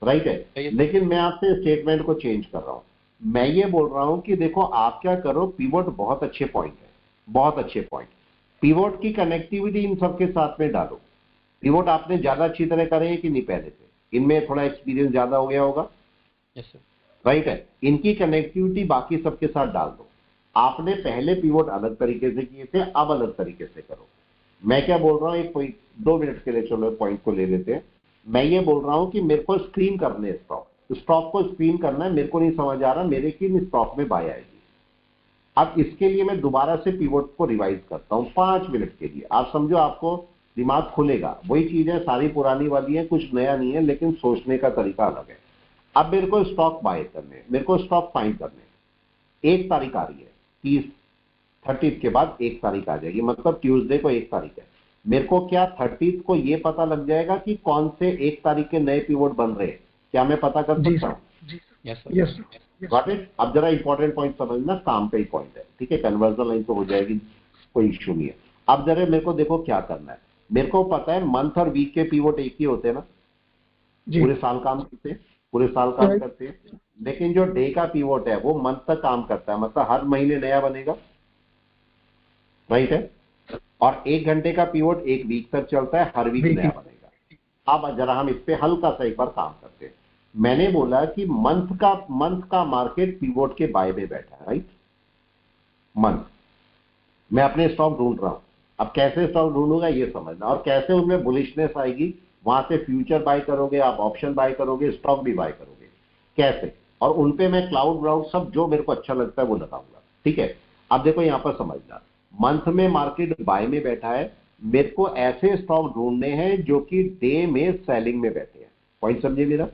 A: राइट है।
B: सही है सर।
A: लेकिन मैं आपसे स्टेटमेंट को चेंज कर रहा हूं। मैं ये बोल रहा हूं कि देखो आप क्या करो, पिवोट बहुत अच्छे पॉइंट है, बहुत अच्छे पॉइंट। पिवोट की कनेक्टिविटी इन सबके साथ में डालो। पिवोट आपने ज्यादा अच्छी तरह करे कि नहीं पहले से, इनमें थोड़ा एक्सपीरियंस ज्यादा हो गया होगा,
B: यस सर।
A: राइट है। इनकी कनेक्टिविटी बाकी सबके साथ डाल दो। आपने पहले पिवोट अलग तरीके से किए थे, अब अलग तरीके से करो। मैं क्या बोल रहा हूं, एक कोई 2 मिनट के लिए चलो पॉइंट को ले लेते हैं। मैं ये बोल रहा हूं कि मेरे को स्क्रीन करने स्टॉक, स्टॉक को स्क्रीन करना है। मेरे को नहीं समझ आ रहा मेरे किन स्टॉक में बाय आएगी। अब इसके लिए मैं दोबारा से पिवोट को रिवाइज करता हूं 5 मिनट के लिए। आप समझो, आपको दिमाग खुलेगा। वही चीजें सारी पुरानी वाली है, कुछ नया नहीं है, लेकिन सोचने का तरीका अलग है। अब मेरे को स्टॉक बाय करने, मेरे को स्टॉक फाइंड करने। 1 तारीख आ रही है, 30 के बाद 1 तारीख आ जाएगी, मतलब ट्यूसडे को 1 तारीख है। मेरे को क्या 30 को ये पता लग जाएगा कि कौन से 1 तारीख के नए पिवोट बन रहे हैं? क्या मैं पता कर
C: जी
A: सकता
C: सर,
A: हूं?
B: Yes sir.
C: Yes sir,
A: got it. अब जरा इंपॉर्टेंट पॉइंट समझना, काम का ही पॉइंट है, ठीक है। कन्वर्जन लाइन तो हो जाएगी, कोई इश्यू नहीं है। अब जरा मेरे को देखो क्या करना है। मेरे को पता है मंथ और वीक के पिवोट एक ही होते हैं ना,
C: जी
A: पूरे साल काम करते हैं, पूरे साल काम
C: Right.
A: करते हैं। लेकिन जो डे का पिवोट है वो मंथ तक काम करता है, मतलब हर महीने नया बनेगा, राइट है। और 1 घंटे का पिवोट 1 वीक तक चलता है, हर वीक
C: वीक
A: नया बनेगा। अब जरा हम इस पे हल्का सा एक बार काम करते हैं। मैंने बोला कि मंथ का मार्केट पिवोट के बाय में बैठा है, राइट। मंथ मैं अपने स्टॉक ढूंढ रहा हूं। अब कैसे स्टॉक ढूंढूंगा ये समझना, और कैसे उनमें बुलिशनेस आएगी। वहां से फ्यूचर बाय करोगे आप, ऑप्शन बाय करोगे, स्टॉक भी बाय करोगे, कैसे। और उनपे मैं क्लाउड व्लाउड सब जो मेरे को अच्छा लगता है वो लगाऊंगा, ठीक है। अब देखो यहां पर समझना, मंथ में मार्केट बाय में बैठा है। मेरे को ऐसे स्टॉक ढूंढने हैं जो कि डे में सेलिंग में बैठे हैं। पॉइंट समझे मेरा?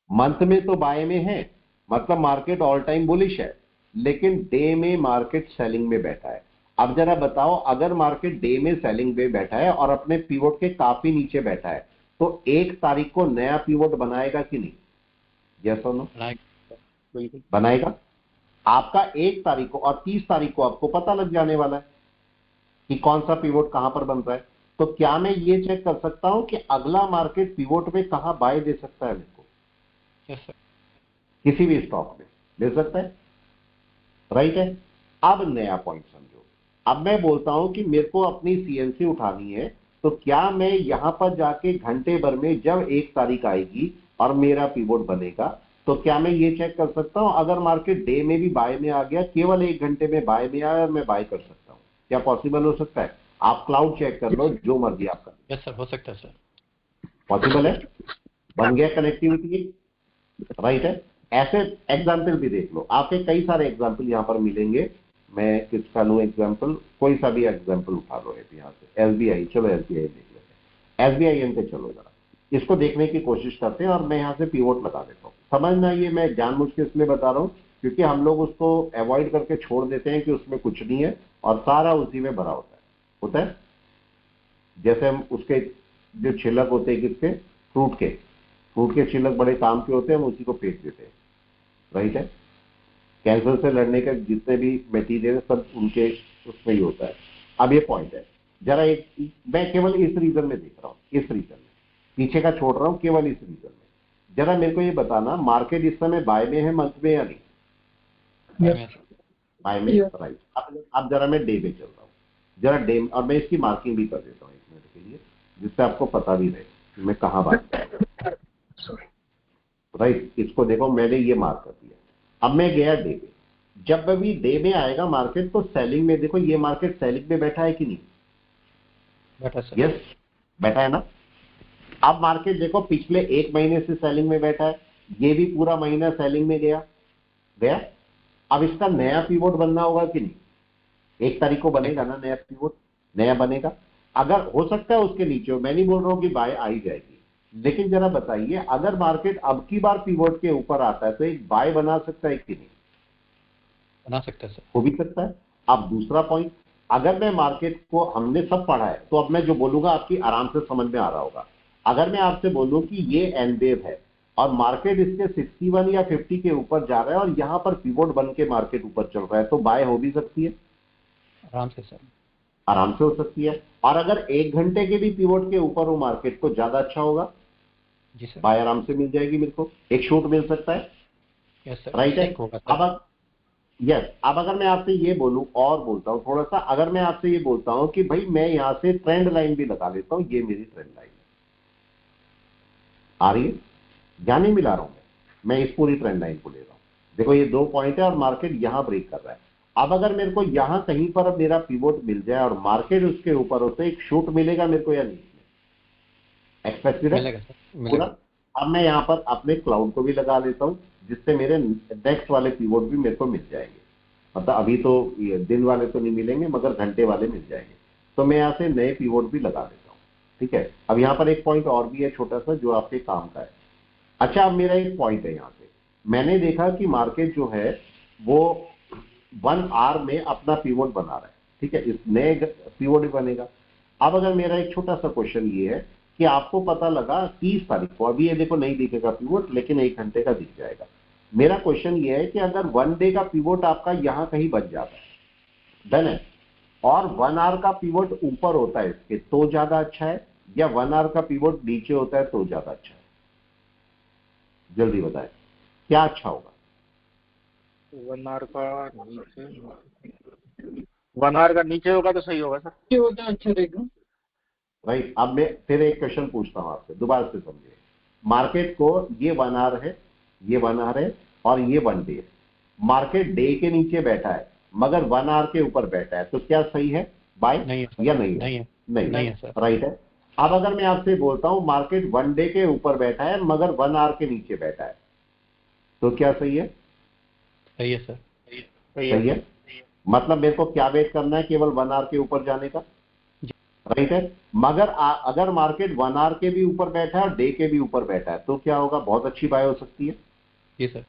A: मंथ में तो बाय में है, मतलब मार्केट ऑल टाइम बुलिश है, लेकिन डे में मार्केट सेलिंग में बैठा है। अब जरा बताओ, अगर मार्केट डे में सेलिंग में बैठा है और अपने पिवोट के काफी नीचे बैठा है, तो 1 तारीख को नया पिवोट बनाएगा कि नहीं? यस और नो?
B: बिल्कुल
A: बनाएगा। आपका 1 तारीख को और 30 तारीख को आपको पता लग जाने वाला है कि कौन सा पिवोट कहां पर बन रहा है। तो क्या मैं ये चेक कर सकता हूं कि अगला मार्केट पिवोट में कहां बाय दे सकता है? मेरे को
B: यस सर।
A: किसी भी स्टॉक में दे सकता है, राइट है। अब नया पॉइंट समझो। अब मैं बोलता हूं कि मेरे को अपनी सीएनसी उठानी है, तो क्या मैं यहां पर जाके घंटे भर में जब 1 तारीख आएगी और मेरा पिवोट बनेगा, तो क्या मैं ये चेक कर सकता हूं अगर मार्केट डे में भी बाय में आ गया, केवल 1 घंटे में बाय में आया और मैं बाय कर सकता हूं? क्या पॉसिबल हो सकता है? आप क्लाउड चेक कर लो, जो मर्जी आप कर।
B: यस सर, हो सकता है सर।
A: पॉसिबल है, बन गया कनेक्टिविटी, राइट है। ऐसे एग्जाम्पल भी देख लो, आपके कई सारे एग्जाम्पल यहां पर मिलेंगे। मैं किसका लूं एग्जाम्पल? कोई सा भी एग्जाम्पल उठा लो यहां से। एसबीआई, चलो एसबीआई देख लेते हैं। एसबीआई पे चलो जरा, इसको देखने की कोशिश करते हैं, और मैं यहां से पिवोट लगा देता हूं। समझना, ये मैं जानबूझ के इसलिए बता रहा हूं क्योंकि हम लोग उसको अवॉइड करके छोड़ देते हैं कि उसमें कुछ नहीं है, और सारा उसी में भरा होता है। जैसे हम उसके जो छिलक होते हैं, किसके? फ्रूट के छिलक बड़े काम के होते हैं, हम उसी को फेंक देते हैं, राइट है। कैंसर से लड़ने के जितने भी मटेरियल है सब उनके उसमें ही होता है। अब ये पॉइंट है, जरा एक मैं केवल इस रीजन में देख रहा हूं, इस रीजन में, पीछे का छोड़ रहा हूं, केवल इस रीजन में। जरा मेरे को ये बताना, मार्केट इस समय बाय में है, मंथ में या नहीं?
C: यस
A: बाय में,
C: यस
A: राइट। अब जरा मैं डे में चल रहा हूँ, जरा डे, और मैं इसकी मार्किंग भी कर देता हूँ 1 मिनट के लिए, जिससे आपको पता भी रहे कि मैं कहाँ बाय कर रहा हूँ,
C: सॉरी
A: राइट। इसको देखो, मैंने ये मार्क कर दिया। अब मैं गया डे में। जब भी डे में आएगा मार्केट, तो सेलिंग में, देखो ये मार्केट सेलिंग में बैठा है कि नहीं?
B: बैठा सर।
A: यस, बैठा है ना। अब मार्केट देखो, पिछले 1 महीने से सेलिंग में बैठा है, ये भी पूरा महीना सेलिंग में गया गया। अब इसका नया पिवोट बनना होगा कि नहीं? 1 तारीख को बनेगा ना नया पिवोट? नया बनेगा। अगर हो सकता है उसके नीचे हो, मैं नहीं बोल रहा हूं कि बाय आई जाएगी, लेकिन जरा बताइए, अगर मार्केट अब की बार पिवोट के ऊपर आता है तो एक बाय बना सकता है कि नहीं?
B: बना सकता है सर।
A: हो भी सकता है। अब दूसरा पॉइंट, अगर मैं मार्केट को, हमने सब पढ़ा है, तो अब मैं जो बोलूंगा आपकी आराम से समझ में आ रहा होगा। अगर मैं आपसे बोलूं कि ये एन वेव है और मार्केट इसके 61 या 50 के ऊपर जा रहा है और यहां पर पिवोट बन के मार्केट ऊपर चल रहा है, तो बाय हो भी सकती है,
B: आराम से सर।
A: आराम से हो सकती है। और अगर 1 घंटे के भी पिवोट के ऊपर हो मार्केट, तो ज्यादा अच्छा होगा,
B: जी सर।
A: बाय आराम से मिल जाएगी, मेरे को एक शूट मिल सकता है।
B: यस सर,
A: राइट है।
B: ठीक होगा सर।
A: अब अगर मैं आपसे ये बोलूं और बोलता हूं थोड़ा सा, अगर मैं आपसे ये बोलता हूं कि भाई मैं यहां से ट्रेंड लाइन भी लगा लेता हूं, ये मेरी ट्रेंड लाइन आ रही है या नहीं मिला रहा हूं मैं इस पूरी ट्रेंड लाइन को ले रहा हूं। देखो ये 2 पॉइंट है और मार्केट यहां ब्रेक कर रहा है। अब अगर मेरे को यहां कहीं पर अब मेरा पिवोट मिल जाए और मार्केट उसके ऊपर हो तो एक शूट मिलेगा मेरे को या नहीं, एक्सपेक्टेड है
B: मिलेगा सर,
A: पूरा।
B: मिलेगा।
A: अब मैं यहाँ पर अपने क्लाउड को भी लगा लेता हूँ जिससे मेरे नेक्स्ट वाले पिवोट भी मेरे को मिल जाएंगे। मतलब अभी तो ये दिन वाले तो नहीं मिलेंगे मगर घंटे वाले मिल जाएंगे, तो मैं यहाँ से नए पिवोट भी लगा देता हूँ। ठीक है, अब यहाँ पर एक पॉइंट और भी है छोटा सा जो आपके काम का है। अच्छा, अब मेरा एक पॉइंट है यहाँ से, मैंने देखा कि मार्केट जो है वो 1 आवर में अपना पिवोट बना रहा है। ठीक है, इस नए पिवोट भी बनेगा। अब अगर मेरा एक छोटा सा क्वेश्चन ये है कि आपको पता लगा 30 तारीख को, अभी ये देखो नहीं दिखेगा पिवोट लेकिन 1 घंटे का दिख जाएगा। मेरा क्वेश्चन ये है कि अगर 1 डे का पिवोट आपका यहां कहीं बच जाता है डन है, और 1 आवर का पिवोट ऊपर होता है इसके तो ज्यादा अच्छा है, या 1 आवर का पिवोट नीचे होता है तो ज्यादा अच्छा है? जल्दी बताएं क्या अच्छा होगा।
E: 1 आवर का नीचे, 1 आवर का नीचे होगा तो सही होगा सर।
C: ये होता है अच्छा रहेगा।
A: राइट, अब मैं फिर एक क्वेश्चन पूछता हूं आपसे, दोबारा से समझिए। मार्केट को ये 1 आवर है, ये 1 आवर है और ये 1 डे है। मार्केट डे के नीचे बैठा है मगर 1 आवर के ऊपर बैठा है, तो क्या सही है बाय
B: नहीं है सर,
A: या नहीं है?
B: नहीं है,
A: नहीं
B: नहीं है सर।
A: राइट है। अब अगर मैं आपसे बोलता हूं मार्केट 1 डे के ऊपर बैठा है मगर 1 आवर के नीचे बैठा है, तो क्या सही है?
B: सही है सर।
A: सही है। मतलब मेरे को क्या वेट करना है, केवल 1 आवर के ऊपर जाने का। राइट है, मगर अगर मार्केट 1 आवर के भी ऊपर बैठा है और डे के भी ऊपर बैठा है तो क्या होगा? बहुत अच्छी बाय हो सकती है।
B: जी सर।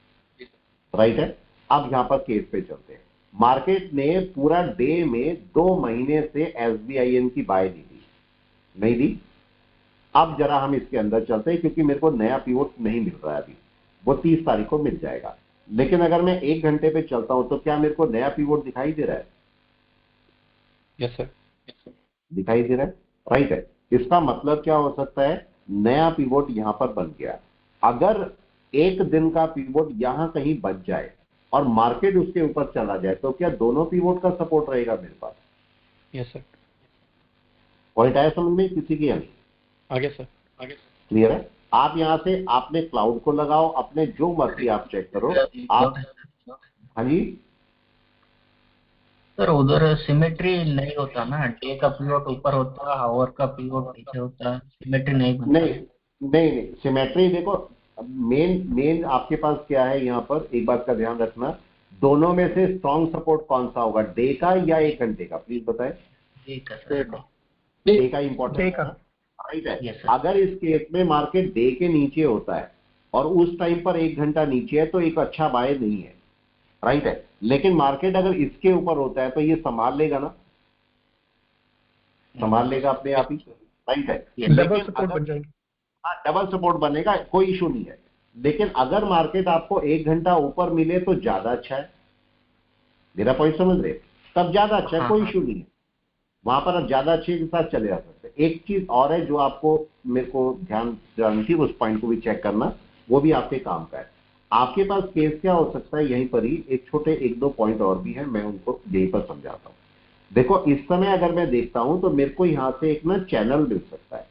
A: राइट है। अब यहां पर केस पे चलते हैं। मार्केट ने पूरा डे में 2 महीने से एसबीआईएन की बाय दी थी, नहीं दी। अब जरा हम इसके अंदर चलते हैं क्योंकि मेरे को नया पिवोट नहीं मिल रहा है अभी, वो 30 तारीख को मिल जाएगा। लेकिन अगर मैं 1 घंटे पे चलता हूं तो क्या मेरे को नया पिवोट दिखाई दे रहा है?
B: Yes sir.
A: दिखाई दे रहा है। राइट है, इसका मतलब क्या हो सकता है? नया पिवोट यहां पर बन गया। अगर 1 दिन का पिवोट यहां कहीं बच जाए और मार्केट उसके ऊपर चला जाए तो क्या दोनों पिवोट का सपोर्ट रहेगा मेरे पास?
B: Yes sir.
A: पॉइंट आया समझ में किसी की? नहीं
B: आगे सर, आगे।
A: क्लियर है। आप यहां से आपने क्लाउड को लगाओ, अपने जो मर्जी आप चेक करो आप। हाँ जी
F: सर उधर सिमेट्री नहीं होता ना, डे का पीरियड ऊपर होता है, आवर का पीरियड नीचे होता है, सिमेट्री नहीं बनता।
A: नहीं नहीं नहीं, सिमेट्री देखो, मेन मेन आपके पास क्या है यहाँ पर, एक बात का ध्यान रखना, दोनों में से स्ट्रॉन्ग सपोर्ट कौन सा होगा, डे का या 1 घंटे का? प्लीज बताएं। डे का इंपॉर्टेंट है, राइट है।
F: Yes, sir.
A: अगर इस केस में मार्केट डे के नीचे होता है और उस टाइम पर 1 घंटा नीचे है तो एक अच्छा बाय नहीं है, राइट है। लेकिन मार्केट अगर इसके ऊपर होता है तो ये संभाल लेगा ना, संभाल लेगा अपने आप ही, राइट है।
C: डबल सपोर्ट बन जाएगी।
A: हाँ, डबल सपोर्ट बनेगा, कोई इशू नहीं है। लेकिन अगर मार्केट आपको 1 घंटा ऊपर मिले तो ज्यादा अच्छा है। मेरा पॉइंट समझ रहे? तब ज्यादा अच्छा है, कोई इशू नहीं है। वहां पर आप ज्यादा अच्छे के साथ चले जा सकते हैं। एक चीज और है जो आपको मेरे को ध्यान देनी थी, उस पॉइंट को भी चेक करना, वो भी आपके काम का है। आपके पास केस क्या हो सकता है, यहीं पर ही एक छोटे 1-2 पॉइंट और भी है, मैं उनको यहीं पर समझाता हूं। देखो इस समय अगर मैं देखता हूं तो मेरे को यहां से एक ना चैनल मिल सकता है।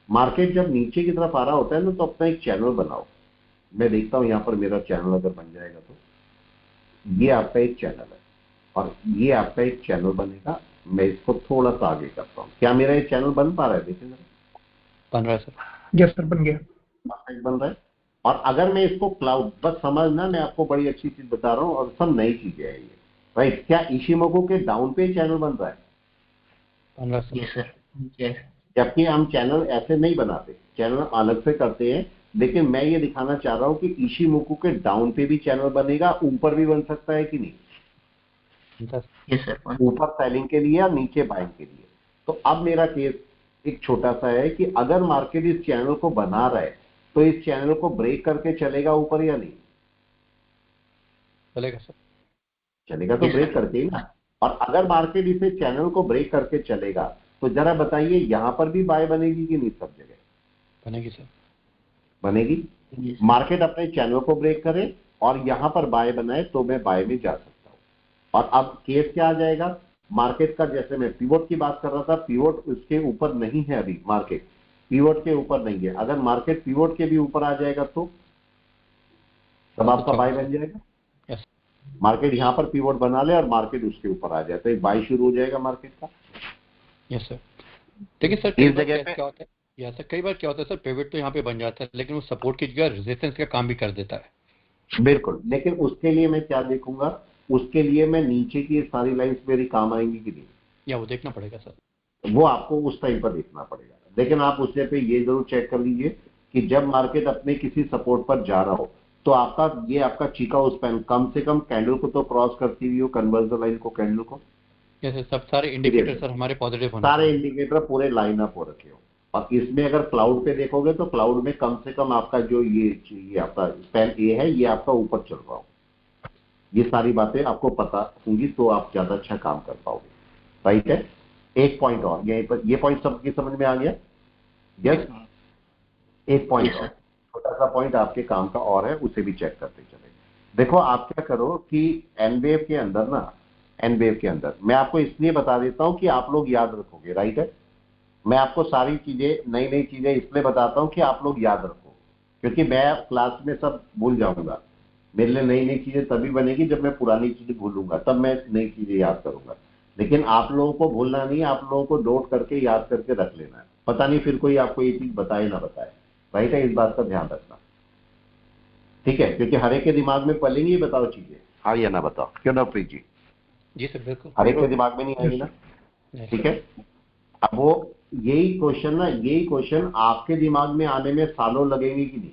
A: मार्केट जब नीचे की तरफ आ रहा होता है ना तो अपना एक चैनल बनाओ। मैं देखता हूं यहां पर मेरा चैनल अगर बन जाएगा तो ये आपका एक चैनल है और ये आपका एक चैनल बनेगा। मैं इसको थोड़ा सा आगे करता हूं, क्या मेरा ये चैनल बन पा रहा है? देखिए
B: बन रहा है सर।
C: यस सर, बन गया।
A: परफेक्ट बन रहा है। और अगर मैं इसको क्लाउड, बस समझना मैं आपको बड़ी अच्छी चीज बता रहा हूं और सब नई चीजें हैं ये, राइट। क्या इशिमोको के डाउन पे चैनल बन रहा है?
B: बन रहा है सर।
F: Yes, sir.
A: जबकि हम चैनल ऐसे नहीं बनाते, चैनल अलग से करते हैं। लेकिन मैं ये दिखाना चाह रहा हूं कि इशिमोको के डाउन पे भी चैनल बनेगा, ऊपर भी बन सकता है कि नहीं?
F: Yes, sir.
A: ऊपर सेलिंग के लिए या नीचे बाइंग के लिए। तो अब मेरा केस एक छोटा सा है कि अगर मार्केट इस चैनल को बना रहा है तो इस चैनल को ब्रेक करके चलेगा ऊपर या नहीं?
B: चलेगा सर।
A: चलेगा तो ब्रेक करके ही ना। और अगर मार्केट इसे चैनल को ब्रेक करके चलेगा तो जरा बताइए यहां पर भी बाय बनेगी कि नहीं? सब जगह
B: बनेगी सर।
A: बनेगी। मार्केट अपने चैनल को ब्रेक करे और यहां पर बाय बनाए तो मैं बाय में जा सकता हूं। और अब केस क्या आ जाएगा, मार्केट का, जैसे मैं पिवोट की बात कर रहा था, पिवोट उसके ऊपर नहीं है अभी, मार्केट पिवोट के ऊपर नहीं है। अगर मार्केट पिवोट के भी ऊपर आ जाएगा तो तब आपका बाय बन जाएगा।
B: यस
A: मार्केट यहां पर पिवोट बना ले और मार्केट उसके ऊपर आ जाए तो एक बाय शुरू हो जाएगा मार्केट का।
B: Yes sir. देखिए सर, कई
A: इस
B: बार
A: जगह पे
B: क्या होता है, या सर कई बार क्या होता है सर, पिवट तो यहाँ पे बन जाता है लेकिन वो सपोर्ट की जगह रेजिस्टेंस का काम भी कर देता है।
A: बिल्कुल, लेकिन उसके लिए मैं क्या देखूंगा, उसके लिए मैं नीचे की सारी लाइंस मेरी काम आएंगी कि नहीं,
B: या वो देखना पड़ेगा सर।
A: वो आपको उस टाइम पर देखना पड़ेगा। लेकिन आप उससे पे ये जरूर चेक कर लीजिए कि जब मार्केट अपने किसी सपोर्ट पर जा रहा हो तो आपका चीका उस पेन कम से कम कैंडल को तो क्रॉस करती हुई हो, कन्वर्जन लाइन को, कैंडल को।
B: जैसे सब सारे इंडिकेटर सर हमारे पॉजिटिव होने
A: सारे
B: चाहिए।
A: इंडिकेटर पूरे लाइन अप हो रखे हो। और इसमें अगर क्लाउड पे देखोगे तो क्लाउड में कम से कम आपका जो ये आपका स्पैन ए है, ये आपका ऊपर चल रहा हो। ये सारी बातें आपको पता होंगी तो आप ज्यादा अच्छा काम कर पाओगे। राइट है। एक पॉइंट और यहीं पर, ये पॉइंट सबकी समझ में आ गया? यस। एक पॉइंट और, छोटा सा पॉइंट आपके काम का और है, उसे भी चेक करते चले। देखो आप क्या करो कि एनवेव के अंदर ना, एनवेव के अंदर मैं आपको इसलिए बता देता हूं कि आप लोग याद रखोगे। राइट है। मैं आपको सारी चीजें, नई नई चीजें इसलिए बताता हूं कि आप लोग याद रखो, क्योंकि मैं क्लास में सब भूल जाऊंगा। मेरे लिए नई नई चीजें तभी बनेगी जब मैं पुरानी चीजें भूलूंगा, तब मैं नई चीजें याद करूंगा। लेकिन आप लोगों को भूलना नहीं है, आप लोगों को नोट करके याद करके रख लेना है। पता नहीं फिर कोई आपको ये चीज बताए ना बताए। राइट है, इस बात का ध्यान रखना। ठीक है, क्योंकि हर एक के दिमाग में पलेंगी, बताओ चीजें, हाँ या ना बताओ, क्यों ना प्रीत जी?
B: जी सर बिल्कुल।
A: हर एक के दिमाग में नहीं आएगी ना।
B: Yes,
A: ठीक
B: sir.
A: है। अब वो यही क्वेश्चन आपके दिमाग में आने में सालों लगेंगे कि नहीं?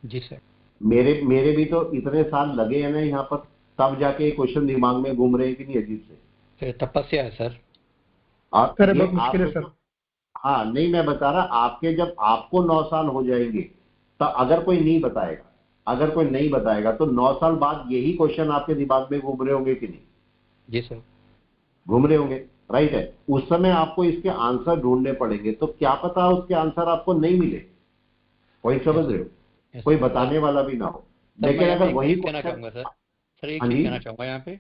B: जी सर।
A: मेरे भी तो इतने साल लगे हैं ना यहाँ पर, तब जाके क्वेश्चन दिमाग में घूम रहे हैं कि नहीं, अजीब से।
B: सर तपस्या है सर।
A: और
C: सर
A: ये
C: बहुत मुश्किल है
A: आपके
C: सर।
A: हाँ नहीं, मैं बता रहा, आपके जब आपको 9 साल हो जाएंगे तो अगर कोई नहीं बताएगा तो 9 साल बाद यही क्वेश्चन आपके दिमाग में घूम रहे होंगे कि नहीं?
B: जी सर।
A: घूम रहे होंगे। राइट है। उस समय आपको इसके आंसर ढूंढने पड़ेंगे, तो क्या पता उसके आंसर आपको नहीं मिले। पॉइंट समझ रहे हो?
B: Yes,
A: कोई
B: sir.
A: बताने वाला भी ना हो।
B: सर मैं
A: लेकिन
B: यहाँ पे
A: अगर
B: एक
A: वही
B: चीज कहना
A: क्वेश्चन,
B: चाहूंगा सर। सर एक
A: हाँ
B: चीज
A: जी,
B: कहना चाहूंगा यहाँ पे।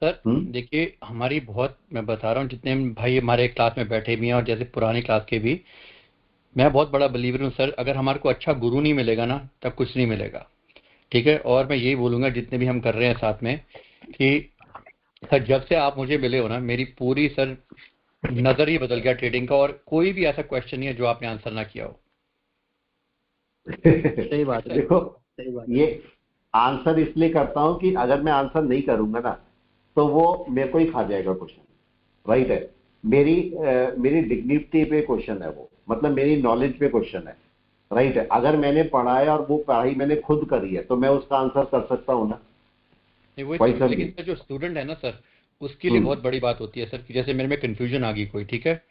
B: सर देखिए हमारी बहुत, मैं बता रहा हूँ जितने भाई हमारे क्लास में बैठे भी हैं और जैसे पुरानी क्लास के भी, मैं बहुत बड़ा बिलीवर हूँ सर, अगर हमारे को अच्छा गुरु नहीं मिलेगा ना तब कुछ नहीं मिलेगा। ठीक है। और मैं यही बोलूंगा जितने भी हम कर रहे हैं साथ में कि सर जब से आप मुझे मिले हो ना, मेरी पूरी सर नजर ही बदल गया ट्रेडिंग का, और कोई भी ऐसा क्वेश्चन नहीं है जो आपने आंसर ना किया हो।
D: सही बात है।
A: देखो
D: सही बात है।
A: ये आंसर इसलिए करता हूं कि अगर मैं आंसर नहीं करूंगा ना तो वो मेरे को ही खा जाएगा क्वेश्चन। राइट है। मेरी डिग्निटी पे क्वेश्चन है वो, मतलब मेरी नॉलेज पे क्वेश्चन है। राइट है। अगर मैंने पढ़ा है और वो पढ़ाई मैंने खुद करी है तो मैं उसका आंसर कर सकता हूं ना।
B: नहीं वही
A: वही
B: तो, लेकिन
A: समझिए।
B: सर जो स्टूडेंट है ना सर, उसके लिए बहुत बड़ी बात होती है सर कि जैसे मेरे में कंफ्यूजन आ गई कोई, ठीक है।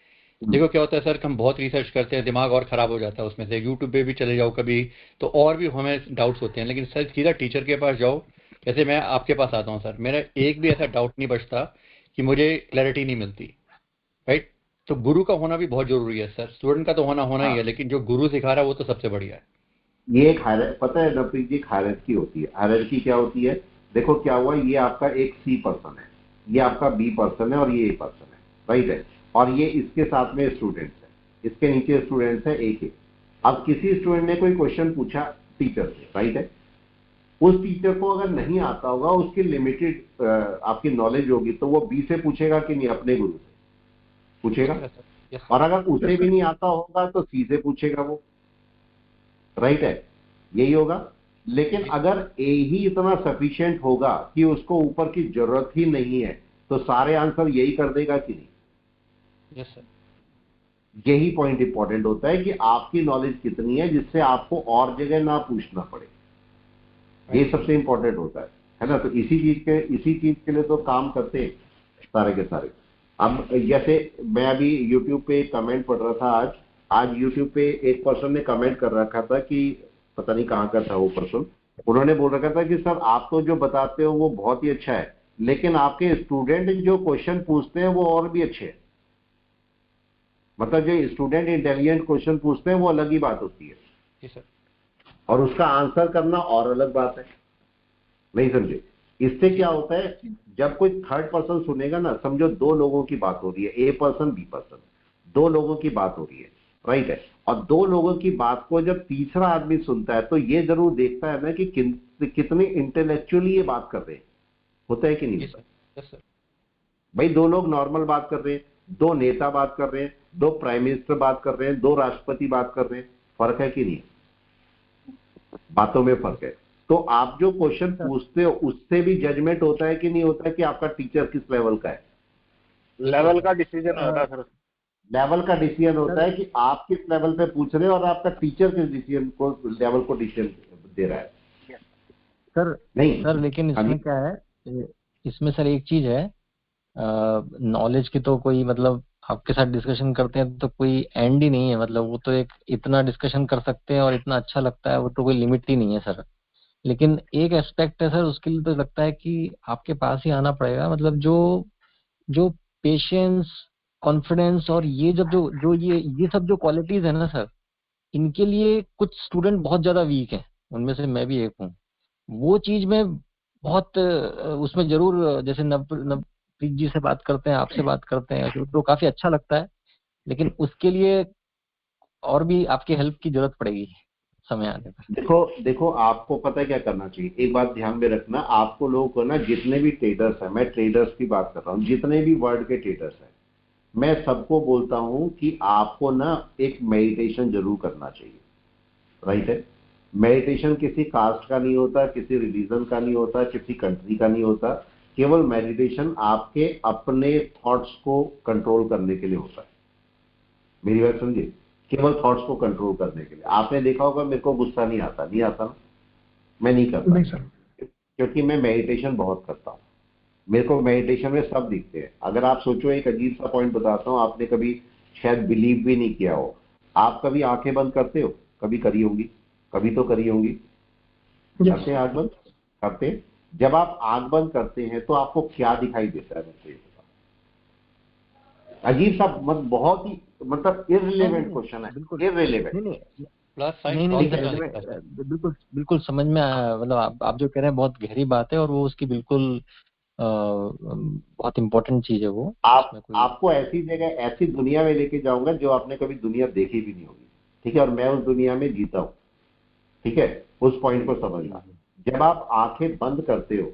B: देखो क्या होता है सर कि हम बहुत रिसर्च करते हैं, दिमाग और खराब हो जाता है उसमें से, यूट्यूब पे भी चले जाओ कभी तो और भी हमें डाउट्स होते हैं, लेकिन सर सीधा टीचर के पास जाओ। जैसे मैं आपके पास आता हूँ सर, मेरा एक भी ऐसा डाउट नहीं बचता कि मुझे क्लैरिटी नहीं मिलती। राइट। तो गुरु का होना भी बहुत जरूरी है सर, स्टूडेंट का तो होना ही है,
A: हाँ,
B: लेकिन जो गुरु सिखा रहा है वो तो सबसे बढ़िया है।
A: ये एक पता है नवप्रीत जी, हायरार्की होती है। हायरार्की क्या होती है? देखो क्या हुआ, ये आपका एक सी पर्सन है, ये आपका बी पर्सन है और ये ए पर्सन है। राइट है। और ये इसके साथ में स्टूडेंट्स है, इसके नीचे स्टूडेंट्स है एक एक। अब किसी स्टूडेंट ने कोई क्वेश्चन पूछा टीचर से, राइट है, उस टीचर को अगर नहीं आता होगा, उसकी लिमिटेड आपकी नॉलेज होगी, तो वो बी से पूछेगा कि नहीं, अपने गुरु से पूछेगा।
B: पूछेगा सर। यस
A: और
B: सर।
A: अगर उसे भी नहीं आता होगा तो सी से पूछेगा वो। राइट है। यही होगा। लेकिन अगर ए ही इतना सफिशिएंट होगा कि उसको ऊपर की जरूरत ही नहीं है तो सारे आंसर यही कर देगा कि नहीं?
B: Yes sir.
A: यही पॉइंट इंपॉर्टेंट होता है कि आपकी नॉलेज कितनी है जिससे आपको और जगह ना पूछना पड़े। ये सबसे इंपॉर्टेंट होता है ना। तो इसी चीज के लिए तो काम करते हैं सारे के सारे। अब जैसे मैं अभी YouTube पे कमेंट पढ़ रहा था, आज YouTube पे एक पर्सन ने कमेंट कर रखा था कि पता नहीं कहाँ का था वो पर्सन, उन्होंने बोल रखा था कि सर आप तो जो बताते हो वो बहुत ही अच्छा है, लेकिन आपके स्टूडेंट जो क्वेश्चन पूछते हैं वो और भी अच्छे हैं। मतलब जो स्टूडेंट इंटेलिजेंट क्वेश्चन पूछते हैं वो अलग ही बात होती है।
B: जी सर।
A: और उसका आंसर करना और अलग बात है, नहीं समझे? इससे क्या होता है, जब कोई थर्ड पर्सन सुनेगा ना, समझो दो लोगों की बात हो रही है, ए पर्सन बी पर्सन, दो लोगों की बात हो रही है, राइट है, और दो लोगों की बात को जब तीसरा आदमी सुनता है तो ये जरूर देखता है ना कि कितने इंटेलेक्चुअली ये बात कर रहे हैं, होता है कि नहीं होता?
B: Yes sir.
A: भाई दो लोग नॉर्मल बात कर रहे हैं, दो नेता बात कर रहे हैं, दो प्राइम मिनिस्टर बात कर रहे हैं, दो राष्ट्रपति बात कर रहे हैं, फर्क है कि नहीं? बातों में फर्क है। तो आप जो क्वेश्चन पूछते हो उससे भी जजमेंट होता है कि नहीं होता है कि आपका टीचर किस लेवल का है?
E: लेवल का डिसीजन होता है सर।
A: लेवल का डिसीजन होता है कि आप किस लेवल पे पूछ रहे हो और आपका टीचर किस डिसीजन को, लेवल को डिसीजन दे रहा है।
D: सर
A: नहीं
D: सर, लेकिन इसमें क्या है, इसमें सर एक चीज है, नॉलेज की तो कोई मतलब आपके साथ डिस्कशन करते हैं तो कोई एंड ही नहीं है, मतलब वो तो एक इतना डिस्कशन कर सकते हैं और इतना अच्छा लगता है, वो तो कोई लिमिट ही नहीं है सर। लेकिन एक एस्पेक्ट है सर, उसके लिए तो लगता है कि आपके पास ही आना पड़ेगा, मतलब जो जो पेशेंस, कॉन्फिडेंस और ये जब जो जो ये सब जो क्वालिटीज है ना सर, इनके लिए कुछ स्टूडेंट बहुत ज्यादा वीक हैं, उनमें से मैं भी एक हूँ। वो चीज में बहुत उसमें जरूर जैसे नवप्रीत जी से बात करते हैं, आपसे बात करते हैं तो काफी अच्छा लगता है, लेकिन उसके लिए और भी आपकी हेल्प की जरूरत पड़ेगी समय आने पर।
A: देखो देखो, आपको पता है क्या करना चाहिए, एक बात ध्यान में रखना, आपको लोगों को ना, जितने भी ट्रेडर्स हैं, मैं ट्रेडर्स की बात कर रहा हूँ, जितने भी वर्ल्ड के ट्रेडर्स हैं, मैं सबको बोलता हूं कि आपको ना एक मेडिटेशन जरूर करना चाहिए, राइट है? मेडिटेशन किसी कास्ट का नहीं होता, किसी रिलीजन का नहीं होता, किसी कंट्री का नहीं होता, केवल मेडिटेशन आपके अपने थॉट्स को कंट्रोल करने के लिए होता है। मेरी बात समझिए, केवल थॉट्स को कंट्रोल करने के लिए। आपने देखा होगा मेरे को गुस्सा नहीं आता, नहीं आता ना, मैं नहीं करता,
C: नहीं सर।
A: क्योंकि मैं मेडिटेशन बहुत करता हूं। मेरे को मेडिटेशन में सब दिखते हैं। अगर आप सोचो, एक अजीब सा पॉइंट बताता हूं, आपने कभी शायद बिलीव भी नहीं किया हो, आप कभी आंखें बंद करते हो? कभी करी होंगी, कभी तो करी होंगी,
C: Yes.
A: करते हैं आंख बंद? करते हैं। जब आप आंख बंद करते हैं तो आपको क्या दिखाई देता है? मुझे अजीब सा, बहुत ही मतलब इररिलेवेंट क्वेश्चन है,
D: बिल्कुल
A: इररिलेवेंट।
D: नहीं
B: प्लस साइन
D: नहीं नहीं
B: बहुत
D: नहीं
B: अच्छा
D: सर,
B: लगता है।
D: बिल्कुल बिल्कुल समझ में आया, मतलब आप जो कह रहे हैं बहुत गहरी बात है, और वो उसकी बिल्कुल बहुत इंपॉर्टेंट चीज है वो, उसमें कोई।
A: आपको ऐसी जगह, ऐसी दुनिया में लेके जाऊंगा जो आपने कभी दुनिया देखी भी नहीं होगी, ठीक है? और मैं उस दुनिया में जीता हूं, ठीक है? उस पॉइंट को समझना। जब आप आंखें बंद करते हो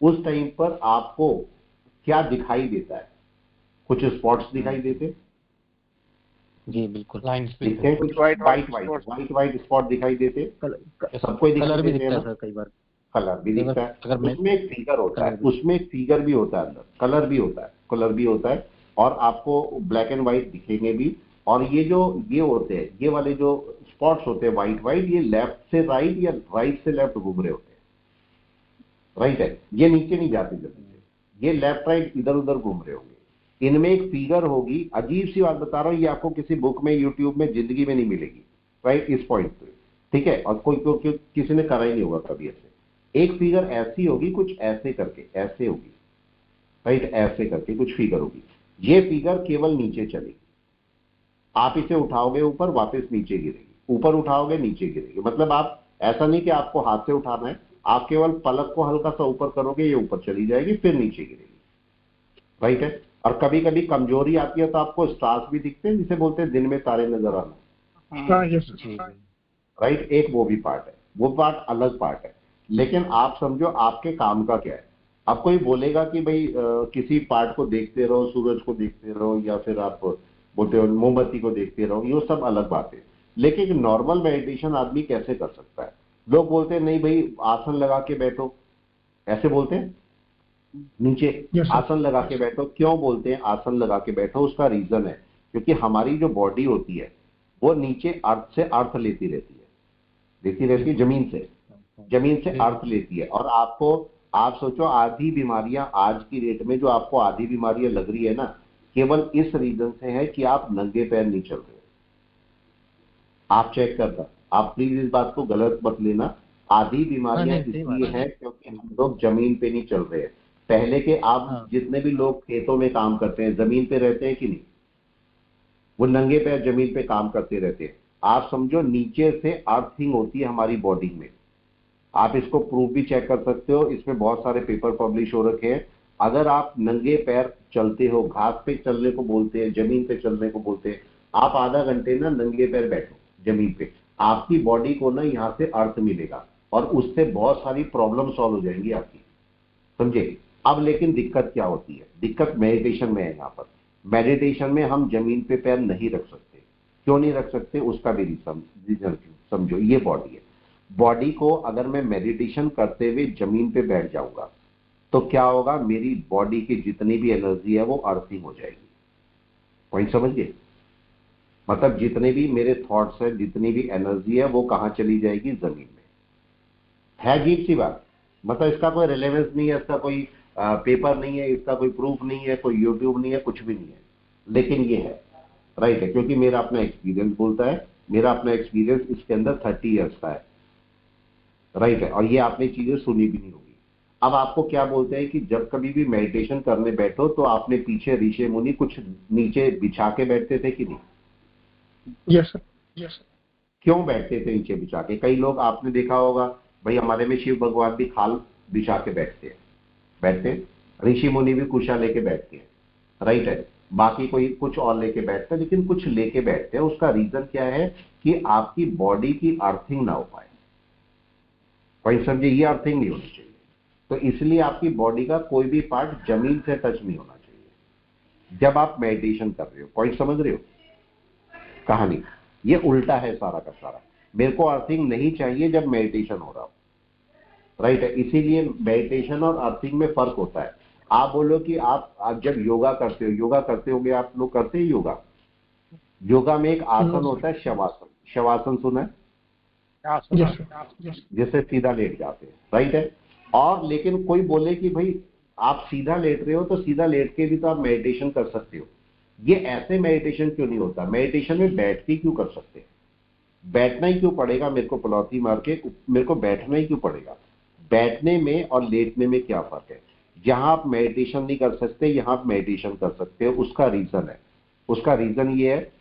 A: उस टाइम पर आपको क्या दिखाई देता है? कुछ स्पॉट्स दिखाई देते,
D: जी बिल्कुल।
B: लाइन्स
A: दिखते हैं, कुछ
E: white
A: white
E: white
A: white white white spot दिखाई देते,
B: यस सर।
A: सबको ही दिखाई
D: कलर भी
A: देते हैं
D: दिखता है
A: ना?
D: सर कई बार।
A: कलर भी
D: कई बार
A: दिखता है,
D: अगर मैं
A: उसमें एक फिगर होता है,
D: कलर भी।
A: उसमें एक फिगर भी होता है अंदर, कलर भी होता है, कलर भी होता है, और आपको ब्लैक एंड व्हाइट दिखेंगे भी। और ये जो ये होते हैं, ये वाले जो स्पॉट्स होते हैं व्हाइट व्हाइट, ये लेफ्ट से राइट या राइट से लेफ्ट घूम रहे होते हैं, राइट है? ये नीचे नहीं जाते जल्दी से, ये लेफ्ट राइट इधर उधर घूम रहे होंगे। इनमें एक फिगर होगी, अजीब सी बात बता रहा हूं, ये आपको किसी बुक में, यूट्यूब में जिंदगी में नहीं मिलेगी, राइट? इस पॉइंट पे, ठीक है? और कोई किसी ने करा ही नहीं होगा कभी ऐसे। एक फिगर ऐसी होगी, कुछ ऐसे करके, ऐसे होगी, राइट? ऐसे करके कुछ फिगर होगी। ये फिगर केवल नीचे चलेगी, आप इसे उठाओगे ऊपर, वापस नीचे गिरेगी, ऊपर उठाओगे नीचे गिरेगी। मतलब आप, ऐसा नहीं कि आपको हाथ से उठाना है, आप केवल पलक को हल्का सा ऊपर करोगे, ये ऊपर चली जाएगी, फिर नीचे गिरेगी, राइट है? और कभी कभी कमजोरी आती है तो आपको स्टार्स भी दिखते हैं, जिसे बोलते हैं दिन में तारे नजर आना,
C: हाँ यस।
D: जी
A: राइट? एक वो भी पार्ट है, वो पार्ट अलग पार्ट है। लेकिन आप समझो आपके काम का क्या है। अब कोई बोलेगा कि भाई किसी पार्ट को देखते रहो, सूरज को देखते रहो, या फिर आप बोलते हो मोमबत्ती को देखते रहो, ये सब अलग बात है। लेकिन नॉर्मल मेडिटेशन आदमी कैसे कर सकता है? लोग बोलते हैं नहीं भाई आसन लगा के बैठो, ऐसे बोलते हैं, नीचे
C: Yes, sir.
A: आसन लगा के बैठो। क्यों बोलते हैं आसन लगा के बैठो? उसका रीजन है, क्योंकि हमारी जो बॉडी होती है वो नीचे अर्थ से अर्थ लेती रहती है, जमीन से, जमीन से अर्थ लेती है। और आपको, आप सोचो, आधी बीमारियां आज की डेट में, जो आपको आधी बीमारियां लग रही है ना, केवल इस रीजन से है कि आप नंगे पैर नहीं चल रहे। आप चेक करना, आप प्लीज इस बात को गलत मत लेना। आधी बीमारियां
D: नहीं, सही बात
A: इसलिए
D: है।
A: हैं क्योंकि हम लोग जमीन पे नहीं चल रहे हैं। पहले के आप
D: हाँ
A: जितने भी लोग खेतों में काम करते हैं, जमीन पे रहते हैं कि नहीं? वो नंगे पैर जमीन पे काम करते रहते हैं। आप समझो नीचे से अर्थिंग होती है हमारी बॉडी में। आप इसको प्रूफ भी चेक कर सकते हो, इसमें बहुत सारे पेपर पब्लिश हो रखे हैं। अगर आप नंगे पैर चलते हो, घास पे चलने को बोलते हैं, जमीन पे चलने को बोलते हैं, आप आधा घंटे ना नंगे पैर बैठो जमीन पे, आपकी बॉडी को ना यहाँ से अर्थ मिलेगा और उससे बहुत सारी प्रॉब्लम सॉल्व हो जाएंगी आपकी, समझे। अब लेकिन दिक्कत क्या होती है, दिक्कत मेडिटेशन में है। यहाँ पर मेडिटेशन में हम जमीन पे पैर नहीं रख सकते। क्यों नहीं रख सकते, उसका भी रीजन समझो। ये बॉडी है, बॉडी को अगर मैं मेडिटेशन करते हुए जमीन पे बैठ जाऊंगा तो क्या होगा, मेरी बॉडी की जितनी भी एनर्जी है वो अर्थिंग हो जाएगी। पॉइंट समझ गए, मतलब जितने भी मेरे थॉट्स है, जितनी भी एनर्जी है वो कहां चली जाएगी, जमीन में। है अजीब सी बात, मतलब इसका कोई रिलेवेंस नहीं है, इसका कोई पेपर नहीं है, इसका कोई प्रूफ नहीं है, कोई यूट्यूब नहीं है, कुछ भी नहीं है, लेकिन ये है, राइट है, क्योंकि मेरा अपना एक्सपीरियंस बोलता है। मेरा अपना एक्सपीरियंस इसके अंदर 30 ईयर्स का है, राइट है, और ये आपने चीजें सुनी भी नहीं होगी। अब आपको क्या बोलते हैं कि जब कभी भी मेडिटेशन करने बैठो तो आपने पीछे ऋषि मुनि कुछ नीचे बिछा के बैठते थे कि नहीं?
C: Yes sir, yes sir.
A: क्यों बैठते थे नीचे बिछा के? कई लोग आपने देखा होगा, भाई हमारे में शिव भगवान भी खाल बिछा के बैठते हैं, ऋषि मुनि भी कुशा लेके बैठते हैं, राइट है, बाकी कोई कुछ और लेके बैठते हैं, लेकिन कुछ लेके बैठते हैं। उसका रीजन क्या है कि आपकी बॉडी की अर्थिंग ना हो पाए। कोई समझे, ये अर्थिंग नहीं होनी चाहिए, तो इसलिए आपकी बॉडी का कोई भी पार्ट जमीन से टच नहीं होना चाहिए जब आप मेडिटेशन कर रहे हो। पॉइंट समझ रहे हो कहानी? ये उल्टा है सारा का सारा। मेरे को अर्थिंग नहीं चाहिए जब मेडिटेशन हो रहा हो, राइट है, इसीलिए मेडिटेशन और अर्थिंग में फर्क होता है। आप बोलो कि आप जब योगा करते होगे, आप लोग करते हैं योगा में एक आसन होता है शवासन। शवासन सुना है?
C: यस सर,
A: जिससे सीधा लेट जाते हैं, राइट है। और लेकिन कोई बोले कि भाई आप सीधा लेट रहे हो तो सीधा लेट के भी तो आप मेडिटेशन कर सकते हो। ये ऐसे मेडिटेशन क्यों नहीं होता? मेडिटेशन में बैठ के क्यों कर सकते हैं? बैठना ही क्यों पड़ेगा? मेरे को पलौती मार के मेरे को बैठना ही क्यों पड़ेगा? बैठने में और लेटने में क्या फर्क है? जहां आप मेडिटेशन नहीं कर सकते, यहां आप मेडिटेशन कर सकते हो। उसका रीजन है, उसका रीजन ये है,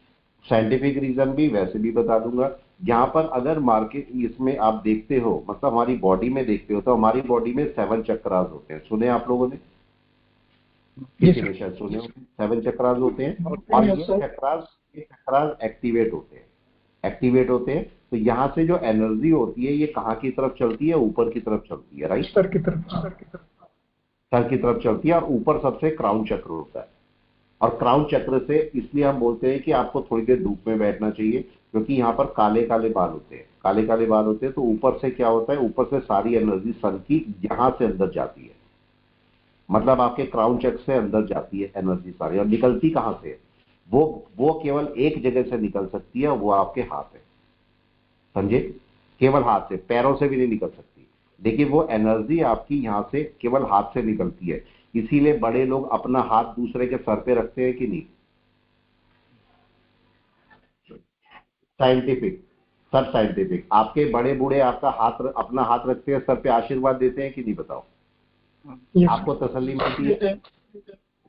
A: साइंटिफिक रीजन भी वैसे भी बता दूंगा। यहाँ पर अगर मार्केट इसमें आप देखते हो, मतलब हमारी बॉडी में देखते हो, तो हमारी बॉडी में 7 चक्रास होते हैं। सुने आप लोगों ने? किसी ने शायद सुने होंगे, 7 चक्रास होते हैं। और ये चक्रास एक्टिवेट होते हैं। तो यहाँ से जो एनर्जी होती है ये कहाँ की तरफ चलती है? ऊपर की तरफ चलती है, राइट,
C: सर की तरफ
A: चलती है। और ऊपर सबसे क्राउन चक्र होता है। और क्राउन चक्र से इसलिए हम बोलते हैं कि आपको थोड़ी देर धूप में बैठना चाहिए, क्योंकि यहाँ पर काले काले बाल होते हैं। तो ऊपर से क्या होता है, ऊपर से सारी एनर्जी सन की यहां से अंदर जाती है, मतलब आपके क्राउन चक्र से अंदर जाती है एनर्जी सारी। और निकलती कहां से? वो केवल एक जगह से निकल सकती है, वो आपके हाथ है, समझे? केवल हाथ से, पैरों से भी नहीं निकल सकती, लेकिन वो एनर्जी आपकी यहां से केवल हाथ से निकलती है। इसीलिए बड़े लोग अपना हाथ दूसरे के सर पे रखते हैं कि नहीं? साइंटिफिक आपके बड़े बूढ़े आपका अपना हाथ रखते हैं सर पे, आशीर्वाद देते हैं कि नहीं? बताओ, आपको तसल्ली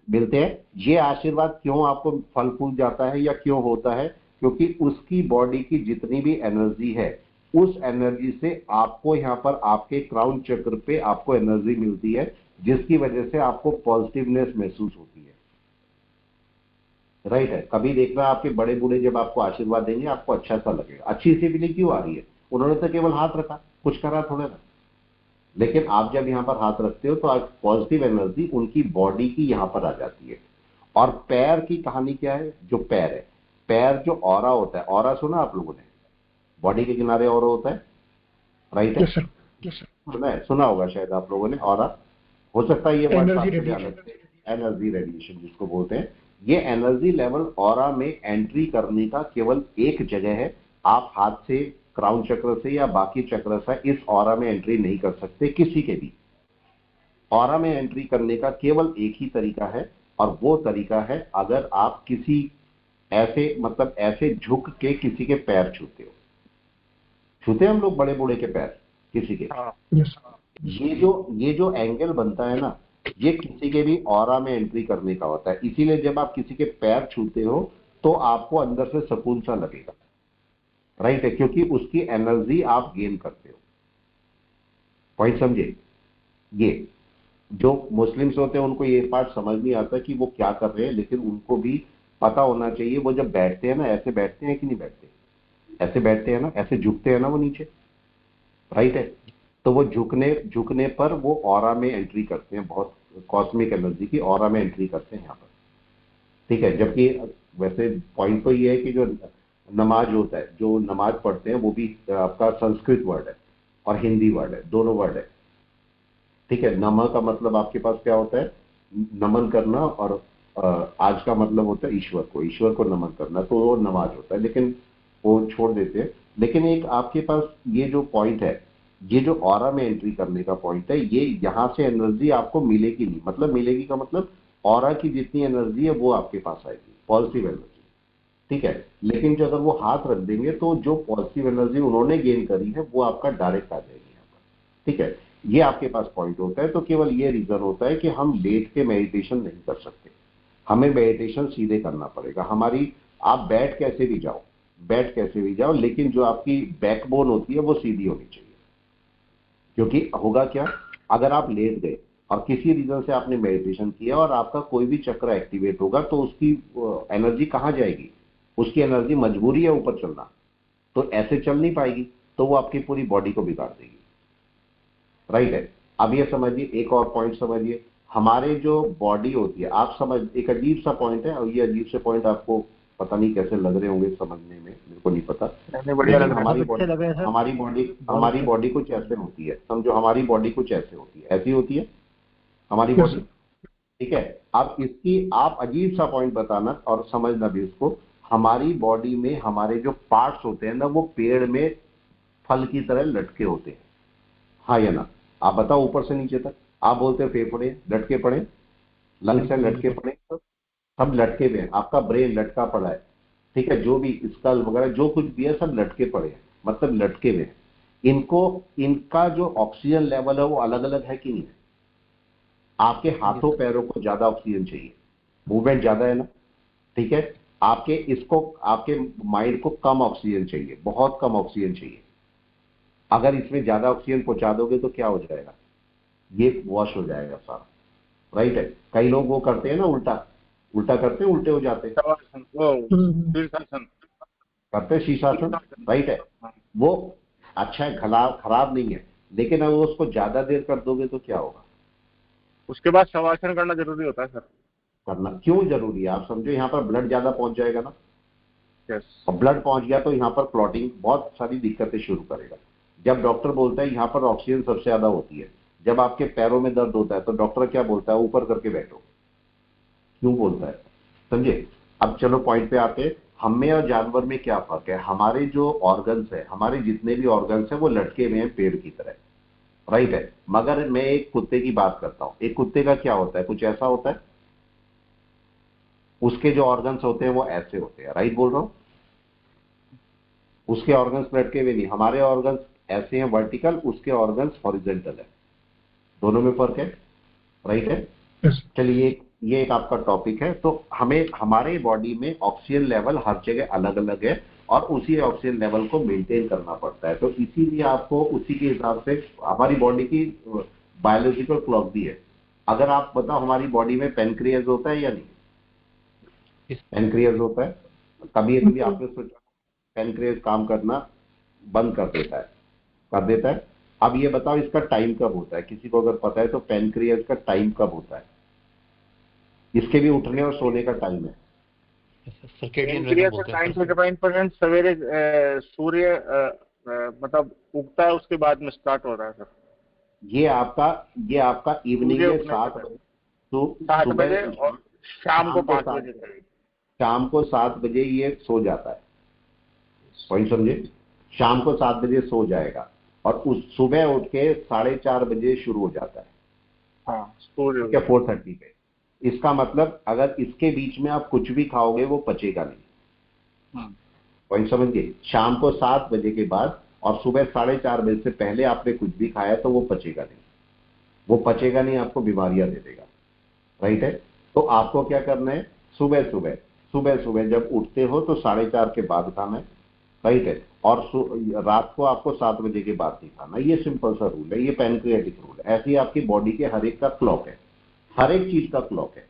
A: मिलते हैं। ये आशीर्वाद क्यों आपको फल फूल जाता है या क्यों होता है? क्योंकि उसकी बॉडी की जितनी भी एनर्जी है, उस एनर्जी से आपको यहाँ पर आपके क्राउन चक्र पे आपको एनर्जी मिलती है, जिसकी वजह से आपको पॉजिटिवनेस महसूस होती है, राइट है। कभी देखना आपके बड़े बूढ़े जब आपको आशीर्वाद देंगे आपको अच्छा सा लगेगा। अच्छी सी फीलिंग क्यों आ रही है? उन्होंने तो केवल हाथ रखा, कुछ करा थोड़ा ना। लेकिन आप जब यहाँ पर हाथ रखते हो तो आप पॉजिटिव एनर्जी उनकी बॉडी की यहाँ पर आ जाती है। और पैर की कहानी क्या है? जो पैर है, पैर जो ऑरा होता है, ऑरा सुना आप लोगों ने? बॉडी के किनारे ऑरा होता है, राइट है, सुना होगा शायद आप लोगों ने ऑरा। हो सकता है ये एनर्जी रेडिएशन जिसको बोलते हैं। ये एनर्जी लेवल ऑरा में एंट्री करने का केवल एक जगह है। आप हाथ से, क्राउन चक्र से या बाकी चक्र से इस ऑरा में एंट्री नहीं कर सकते। किसी के भी ऑरा में एंट्री करने का केवल एक ही तरीका है, और वो तरीका है अगर आप किसी ऐसे, मतलब ऐसे झुक के किसी के पैर छूते हो। छूते हम लोग बड़े बूढ़े के पैर किसी के। ये जो एंगल बनता है ना, ये किसी के भी ऑरा में एंट्री करने का होता है। इसीलिए जब आप किसी के पैर छूते हो तो आपको अंदर से सुकून सा लगेगा। राइट है, क्योंकि उसकी एनर्जी आप गेन करते हो। पॉइंट समझे? ये जो मुस्लिम्स होते हैं उनको ये पार्ट समझ नहीं आता कि वो क्या कर रहे हैं, लेकिन उनको भी पता होना चाहिए। वो जब बैठते हैं ना, ऐसे बैठते हैं कि नहीं बैठते? ऐसे बैठते हैं ना, ऐसे झुकते हैं ना वो नीचे, राइट है। तो वो झुकने पर वो ऑरा में एंट्री करते हैं, बहुत कॉस्मिक एनर्जी की ऑरा में एंट्री करते हैं यहाँ पर, ठीक है। जबकि वैसे पॉइंट तो ये है कि जो नमाज होता है, जो नमाज पढ़ते हैं, वो भी आपका संस्कृत वर्ड है और हिंदी वर्ड है, दोनों वर्ड है, ठीक है। नम का मतलब आपके पास क्या होता है? नमन करना, और आज का मतलब होता है ईश्वर को नमन करना, तो वो नमाज होता है, लेकिन वो छोड़ देते हैं। लेकिन एक आपके पास ये जो पॉइंट है, ये जो ऑरा में एंट्री करने का पॉइंट है, ये यहां से एनर्जी आपको मिलेगी नहीं। मतलब मिलेगी का मतलब ऑरा की जितनी एनर्जी है वो आपके पास आएगी, पॉजिटिव एनर्जी, ठीक है। लेकिन जो अगर वो हाथ रख देंगे तो जो पॉजिटिव एनर्जी उन्होंने गेन करी है वो आपका डायरेक्ट आ जाएगी यहाँ पर, ठीक है। ये आपके पास पॉइंट होता है। तो केवल ये रीजन होता है कि हम लेट के मेडिटेशन नहीं कर सकते, हमें मेडिटेशन सीधे करना पड़ेगा। हमारी आप बैठ कैसे भी जाओ, लेकिन जो आपकी बैकबोन होती है वो सीधी होनी चाहिए। क्योंकि होगा क्या, अगर आप लेट गए और किसी रीजन से आपने मेडिटेशन किया और आपका कोई भी चक्र एक्टिवेट होगा, तो उसकी एनर्जी कहाँ जाएगी? उसकी एनर्जी मजबूरी है ऊपर चलना, तो ऐसे चल नहीं पाएगी, तो वो आपकी पूरी बॉडी को बिगाड़ देगी, राइट है। अब ये समझिए, एक और पॉइंट समझिए, हमारे जो बॉडी होती है, आप समझ, एक अजीब सा पॉइंट है, और ये अजीब से पॉइंट आपको पता नहीं कैसे लग रहे होंगे समझने में, मेरे को नहीं पता।
E: बढ़िया लग
A: लेकिन
E: रहा है।
A: हमारी बॉडी कुछ ऐसे होती है, समझो हमारी बॉडी कुछ ऐसे होती है, ऐसी होती है हमारी बॉडी, ठीक है। अब इसकी आप अजीब सा पॉइंट बताना और समझना भी इसको, हमारी बॉडी में हमारे जो पार्ट्स होते हैं ना, वो पेड़ में फल की तरह लटके होते हैं, हाँ या ना? आप बताओ, ऊपर से नीचे तक। आप बोलते हैं फेफड़े लटके पड़े, लंग्स से लटके पड़े, सब लटके हुए हैं, आपका ब्रेन लटका पड़ा है, ठीक है। जो भी स्कल वगैरह जो कुछ भी है सब लटके पड़े हैं, मतलब लटके हुए हैं। इनका जो ऑक्सीजन लेवल है वो अलग अलग है कि नहीं है? आपके हाथों पैरों को ज्यादा ऑक्सीजन चाहिए, मूवमेंट ज्यादा है ना, ठीक है। आपके माइंड को कम ऑक्सीजन चाहिए, बहुत कम ऑक्सीजन चाहिए। अगर इसमें ज्यादा ऑक्सीजन पहुंचा दोगे तो क्या हो जाएगा? ये वॉश हो जाएगा सारा, राइट है। कई लोग वो करते हैं ना, उल्टा करते हैं, उल्टे हो जाते हैं, करते हैं शीर्षासन, राइट है। वो अच्छा है, खराब नहीं है, लेकिन अगर उसको ज्यादा देर कर दोगे तो क्या होगा?
E: उसके बाद शवासन करना जरूरी होता है सर।
A: करना क्यों जरूरी है? आप समझो, यहाँ पर ब्लड ज्यादा पहुंच जाएगा ना,
E: यस।
A: और ब्लड पहुंच गया तो यहाँ पर क्लॉटिंग बहुत सारी दिक्कतें शुरू करेगा। जब डॉक्टर बोलता है यहाँ पर ऑक्सीजन सबसे ज्यादा होती है, जब आपके पैरों में दर्द होता है तो डॉक्टर क्या बोलता है? ऊपर करके बैठो, क्यों बोलता है? समझे? अब चलो पॉइंट पे आते हैं, हमें और जानवर में क्या फर्क है? हमारे जो ऑर्गन्स है, हमारे जितने भी ऑर्गन्स है वो लटके हुए हैं पेड़ की तरह, राइट है। मगर मैं एक कुत्ते की बात करता हूं, एक कुत्ते का क्या होता है? कुछ ऐसा होता है, उसके जो ऑर्गन्स होते हैं वो ऐसे होते हैं, राइट बोल रहा हूं? उसके ऑर्गन्स लटके हुए नहीं, हमारे ऑर्गन्स ऐसे हैं वर्टिकल, उसके ऑर्गन्स हॉरिजेंटल है, दोनों में फर्क है, राइट है। चलिए ये एक आपका टॉपिक है। तो हमें हमारे बॉडी में ऑक्सीजन लेवल हर जगह अलग अलग है, और उसी ऑक्सीजन लेवल को मेंटेन करना पड़ता है। तो इसीलिए आपको उसी के हिसाब से हमारी बॉडी की बायोलॉजिकल क्लॉक भी है। अगर आप बताओ, हमारी बॉडी में पेनक्रियाज होता है या नहीं? पेनक्रियाज होता है। कभी आपने सोचा पेनक्रियाज काम करना बंद कर देता है? अब ये बताओ इसका टाइम कब होता है? किसी को अगर पता है तो पेनक्रियाज का टाइम कब होता है? इसके भी उठने और सोने का टाइम है।
B: सर्केडियन रिदम बोलते हैं
E: 99% सवेरे सूर्य मतलब उगता है, उसके बाद में स्टार्ट हो रहा है सर।
A: ये आपका इवनिंग में 7 बजे, तो
E: 7 बजे और शाम को 5 बजे,
A: शाम को 7 बजे ये सो जाता है। पॉइंट समझे? शाम को 7 बजे सो जाएगा और उस सुबह उठ के 4:30 बजे शुरू हो जाता है,
E: हाँ,
A: 4:30 पे। इसका मतलब अगर इसके बीच में आप कुछ भी खाओगे वो पचेगा नहीं। पॉइंट समझ गए? शाम को 7 बजे के बाद और सुबह 4:30 बजे से पहले आपने कुछ भी खाया तो वो पचेगा नहीं, आपको बीमारियां दे देगा, राइट है। तो आपको क्या करना है? सुबह सुबह जब उठते हो तो 4:30 के बाद खाना है, राइट है। और रात को आपको 7 बजे के बाद नहीं खाना। ये सिंपल सा रूल है, ये पैनक्रियाटिक रूल है। ऐसे ही आपकी बॉडी के हर एक का क्लॉक है, हर एक चीज का क्लॉक है,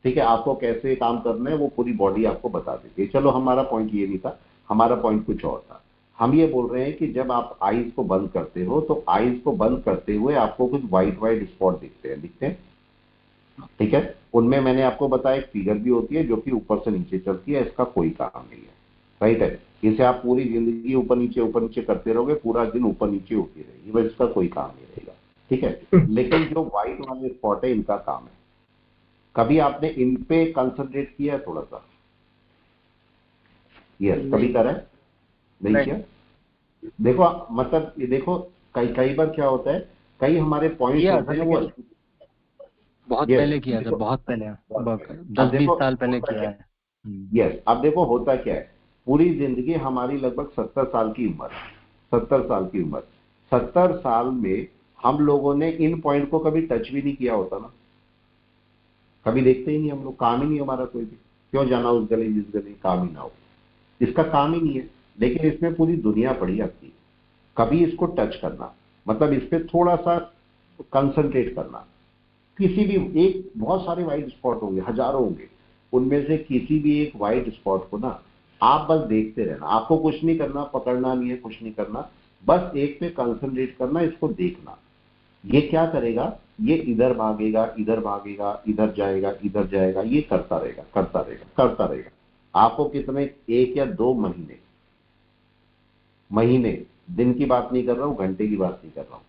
A: ठीक है। आपको कैसे काम करना है वो पूरी बॉडी आपको बता देती है। चलो हमारा पॉइंट ये नहीं था, हमारा पॉइंट कुछ और था। हम ये बोल रहे हैं कि जब आप आईज को बंद करते हो तो आईज को बंद करते हुए आपको कुछ व्हाइट व्हाइट स्पॉट दिखते हैं, ठीक है। उनमें मैंने आपको बताया एक फिगर भी होती है जो कि ऊपर से नीचे चलती है, इसका कोई काम नहीं है, राइट है। इसे आप पूरी जिंदगी ऊपर नीचे करते रहोगे, पूरा दिन ऊपर नीचे होती रहेगी, बस इसका कोई काम नहीं रहेगा, ठीक है। लेकिन जो व्हाइट वाले स्पॉट है इनका काम है। कभी आपने इन पे कंसंट्रेट किया है थोड़ा सा? यस, कभी करा है? नहीं किया? देखो मतलब ये देखो, कई बार क्या होता है, कई हमारे पॉइंट्स होते हैं वो
D: बहुत
A: yes,
D: पहले किया था, बहुत पहले, 10-20 साल पहले किया है।
A: यस, अब देखो होता क्या है, पूरी जिंदगी हमारी लगभग 70 साल की उम्र, 70 साल की उम्र, 70 साल में हम लोगों ने इन पॉइंट को कभी टच भी नहीं किया होता ना, कभी देखते ही नहीं हम लोग, काम ही नहीं हमारा कोई भी। क्यों जाना उस गली जिस गली काम ही ना हो, इसका काम ही नहीं है। लेकिन इसमें पूरी दुनिया पड़ी आपकी, कभी इसको टच करना मतलब इस पर थोड़ा सा कंसंट्रेट करना। किसी भी एक, बहुत सारे व्हाइट स्पॉट होंगे, हजारों होंगे, उनमें से किसी भी एक व्हाइट स्पॉट को ना आप बस देखते रहना, आपको कुछ नहीं करना, पकड़ना नहीं है, कुछ नहीं करना, बस एक पे कंसंट्रेट करना, इसको देखना। ये क्या करेगा, ये इधर भागेगा, इधर भागेगा, इधर जाएगा, इधर जाएगा, ये करता रहेगा, करता रहेगा, करता रहेगा। आपको कितने, 1 या 2 महीने, दिन की बात नहीं कर रहा हूं, घंटे की बात नहीं कर रहा हूं,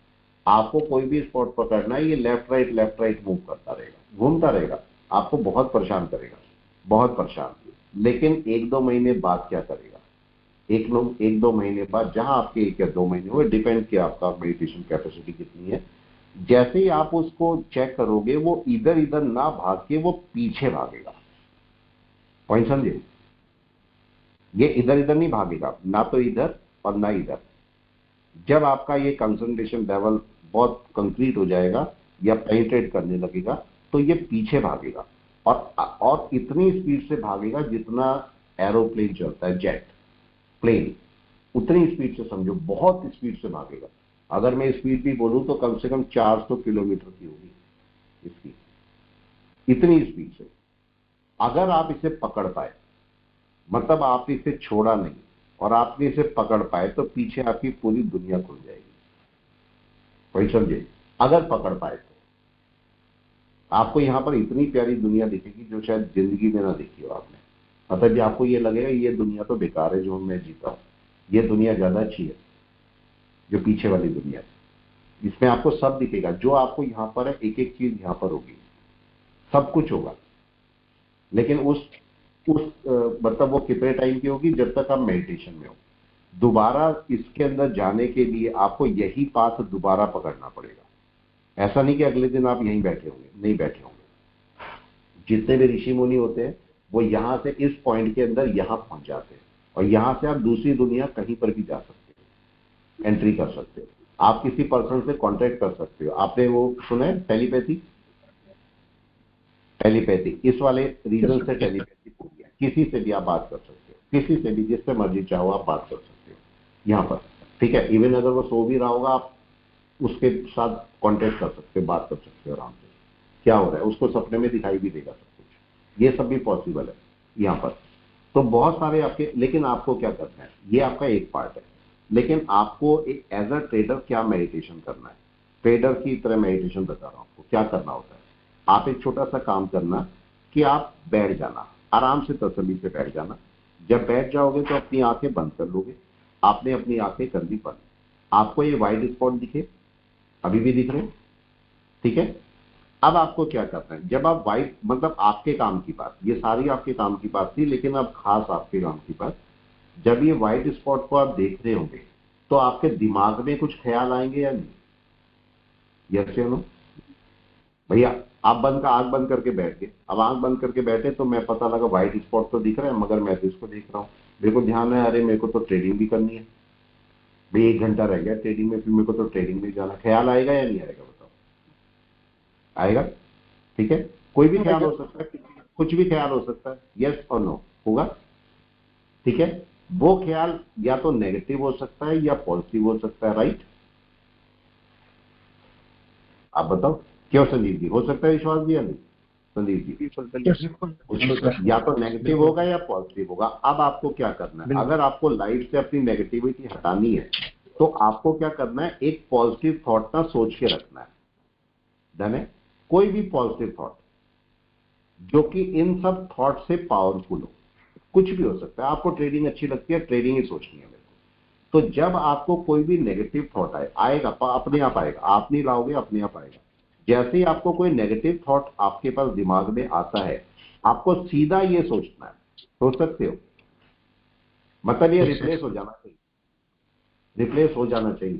A: आपको कोई भी स्पॉट पकड़ना है, ये लेफ्ट राइट मूव करता रहेगा, घूमता रहेगा, आपको बहुत परेशान करेगा, बहुत परेशान। लेकिन 1-2 महीने बाद क्या करेगा, 1-2 महीने बाद, जहां आपके 1 या 2 महीने हुए, डिपेंड किया आपका मेडिटेशन कैपेसिटी कितनी है, जैसे ही आप उसको चेक करोगे वो इधर इधर ना भाग के वो पीछे भागेगा। पॉइंट समझे? ये इधर इधर नहीं भागेगा, ना तो इधर और ना इधर। जब आपका ये कंसंट्रेशन लेवल बहुत कंक्रीट हो जाएगा या पेनिट्रेट करने लगेगा तो ये पीछे भागेगा, और इतनी स्पीड से भागेगा जितना एरोप्लेन चलता है, जेट प्लेन, उतनी स्पीड से, समझो बहुत स्पीड से भागेगा। अगर मैं स्पीड भी बोलूं तो कम से कम 400 किलोमीटर की होगी इसकी, इतनी स्पीड से। अगर आप इसे पकड़ पाए, मतलब आप इसे छोड़ा नहीं और आपने इसे पकड़ पाए, तो पीछे आपकी पूरी दुनिया खुल जाएगी। वही समझे, अगर पकड़ पाए तो आपको यहां पर इतनी प्यारी दुनिया दिखेगी जो शायद जिंदगी में ना देखी हो आपने। मतलब भी आपको ये लगेगा ये दुनिया तो बेकार है जो मैं जीता हूं, ये दुनिया ज्यादा अच्छी है जो पीछे वाली दुनिया है। इसमें आपको सब दिखेगा, जो आपको यहां पर है, एक एक चीज यहां पर होगी, सब कुछ होगा। लेकिन उस मतलब वो कितने टाइम की होगी, जब तक आप मेडिटेशन में हो। दोबारा इसके अंदर जाने के लिए आपको यही पाथ दोबारा पकड़ना पड़ेगा। ऐसा नहीं कि अगले दिन आप यहीं बैठे होंगे, नहीं बैठे होंगे। जितने भी ऋषि मुनि होते हैं वो यहां से इस पॉइंट के अंदर यहां पहुंच जाते हैं, और यहां से आप दूसरी दुनिया कहीं पर भी जा सकते हो, एंट्री कर सकते हो, आप किसी पर्सन से कांटेक्ट कर सकते हो। आपने वो सुना है टेलीपैथी? टेलीपैथी, इस वाले रीजन से टेलीपैथी हो गया, किसी से भी आप बात कर सकते हो, किसी से भी, जिससे मर्जी चाहो आप बात कर सकते हो यहाँ पर, ठीक है। इवन अगर वो सो भी रहा होगा, आप उसके साथ कांटेक्ट कर सकते हो, बात कर सकते हो आराम से, क्या हो रहा है उसको सपने में दिखाई भी देगा सब कुछ, ये सब भी पॉसिबल है यहाँ पर। तो बहुत सारे आपके, लेकिन आपको क्या करना है, ये आपका एक पार्ट है। लेकिन आपको एक एज अ ट्रेडर क्या मेडिटेशन करना है, ट्रेडर की तरह मेडिटेशन बता रहा हूं आपको क्या करना होता है। आप एक छोटा सा काम करना कि आप बैठ जाना, आराम से तसल्ली से बैठ जाना। जब बैठ जाओगे तो अपनी आंखें बंद कर लोगे, आपने अपनी आंखें कर ली बंद। आपको ये व्हाइट स्पॉट दिखे, अभी भी दिख रहे हैं, ठीक है। अब आपको क्या करना है, जब आप व्हाइट, मतलब आपके काम की बात, ये सारी आपके काम की बात थी, लेकिन अब खास आपके काम की बात, जब ये व्हाइट स्पॉट को आप देख रहे होंगे तो आपके दिमाग में कुछ ख्याल आएंगे या नहीं? यस या नो? भैया आप आंख बंद करके बैठ गए, अब आंख बंद करके बैठे तो मैं, पता लगा व्हाइट स्पॉट तो दिख रहा है मगर मैं तो इसको देख रहा हूँ, मेरे को ध्यान है अरे मेरे को तो ट्रेडिंग भी करनी है भाई, 1 घंटा रह गया ट्रेडिंग में, फिर मेरे को तो ट्रेडिंग में जाना। ख्याल आएगा या नहीं आएगा बताओ? आएगा, ठीक है। कोई भी ख्याल हो सकता है, कुछ भी ख्याल हो सकता है, यस और नो होगा, ठीक है। वो ख्याल या तो नेगेटिव हो सकता है या पॉजिटिव हो सकता है, राइट? आप बताओ क्यों संदीप जी, हो सकता है विश्वास जी या नहीं? संदीप जी, या तो नेगेटिव होगा या पॉजिटिव होगा। अब आपको क्या करना है, अगर आपको लाइफ से अपनी नेगेटिविटी हटानी है तो आपको क्या करना है, एक पॉजिटिव थॉट ना सोच के रखना है। डन है? कोई भी पॉजिटिव थॉट जो कि इन सब थॉट से पावरफुल हो, कुछ भी हो सकता है। आपको ट्रेडिंग अच्छी लगती है, ट्रेडिंग ही सोचनी है मेरे को। तो जब आपको कोई भी नेगेटिव थॉट आएगा अपने आप आएगा, आप नहीं लाओगे, अपने आप आएगा। जैसे ही आपको कोई नेगेटिव थॉट आपके पास दिमाग में आता है, आपको सीधा ये सोचना है, सोच सकते हो, मतलब ये रिप्लेस हो जाना चाहिए, रिप्लेस हो जाना चाहिए,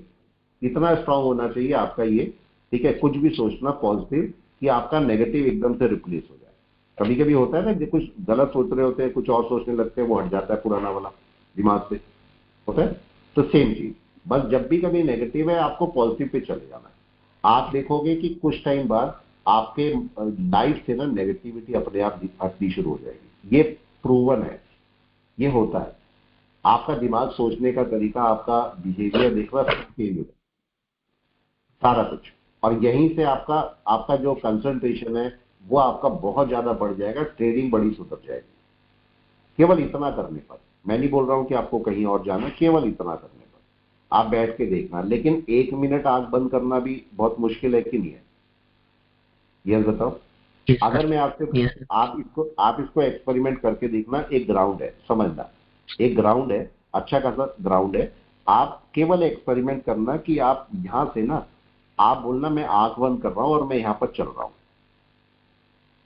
A: इतना स्ट्रांग होना चाहिए आपका ये, ठीक है? कुछ भी सोचना पॉजिटिव कि आपका नेगेटिव एकदम से रिप्लेस हो जाए। कभी कभी होता है ना कि कुछ गलत सोच रहे होते हैं, कुछ और सोचने लगते हैं, वो हट जाता है पुराना वाला दिमाग से, होता है। तो सेम चीज, बस जब भी कभी नेगेटिव है आपको पॉजिटिव पे चले जाना है। आप देखोगे कि कुछ टाइम बाद आपके लाइफ से ना नेगेटिविटी अपने आप हटनी शुरू हो जाएगी। ये प्रूवन है, ये होता है। आपका दिमाग सोचने का तरीका, आपका बिहेवियर देखना सब चेंज हो जाए, सारा कुछ। और यहीं से आपका आपका जो कंसंट्रेशन है वो आपका बहुत ज्यादा बढ़ जाएगा, ट्रेडिंग बड़ी सुधर जाएगी केवल इतना करने पर। मैं नहीं बोल रहा हूं कि आपको कहीं और जाना, केवल इतना करने पर आप बैठ के देखना। लेकिन 1 मिनट आंख बंद करना भी बहुत मुश्किल है कि नहीं है, ये बताओ। अगर मैं आपसे आप इसको एक्सपेरिमेंट करके देखना। एक ग्राउंड है, समझना, एक ग्राउंड है, अच्छा खासा ग्राउंड है। आप केवल एक्सपेरिमेंट करना कि आप यहां से ना, आप बोलना मैं आंख बंद कर रहा हूं और मैं यहां पर चल रहा हूं।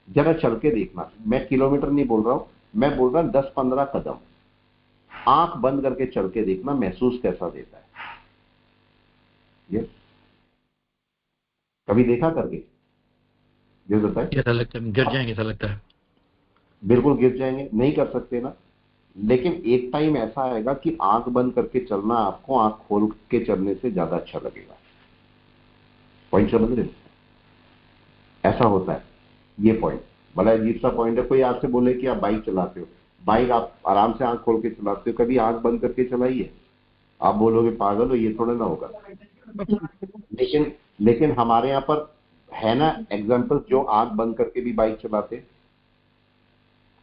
A: जरा चल के देखना, मैं किलोमीटर नहीं बोल रहा हूं, मैं बोल रहा हूं 10-15 कदम आंख बंद करके चल के देखना, महसूस कैसा देता है। ये कभी देखा करके? ये बताए।
B: ऐसा लगता है गिर जाएंगे, ऐसा लगता है।
A: बिल्कुल गिर जाएंगे, नहीं कर सकते ना। लेकिन एक टाइम ऐसा आएगा कि आंख बंद करके चलना आपको आंख खोल के चलने से ज्यादा अच्छा लगेगा। पॉइंट समझ रहे? ऐसा होता है ये पॉइंट, बड़ा अजीब सा पॉइंट है। कोई आपसे बोले कि आप बाइक चलाते हो, बाइक आप आराम से आंख खोल के चलाते हो, कभी आंख बंद करके चलाइए? आप बोलोगे पागल हो, ये थोड़ा ना होगा। लेकिन हमारे यहाँ पर है ना एग्जाम्पल जो आंख बंद करके भी बाइक चलाते हैं,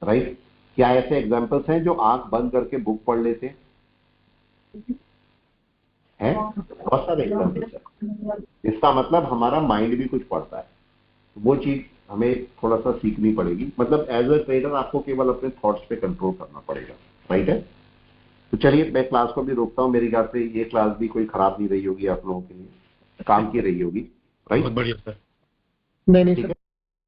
A: राइट? क्या ऐसे एग्जाम्पल्स हैं जो आंख बंद करके बुक पढ़ लेते हैं? बहुत सारे एग्जाम्पल्स हैं। इसका मतलब हमारा माइंड भी कुछ पढ़ता है। वो चीज हमें थोड़ा सा सीखनी पड़ेगी। मतलब एज अ ट्रेडर आपको केवल अपने थॉट्स पे कंट्रोल करना पड़ेगा, राइट है? तो चलिए मैं क्लास को भी रोकता हूँ। मेरे ख्याल से ये क्लास भी कोई खराब नहीं रही होगी, आप लोगों के लिए काम की रही होगी, राइट?
B: बहुत बढ़िया सर।
C: नहीं सर।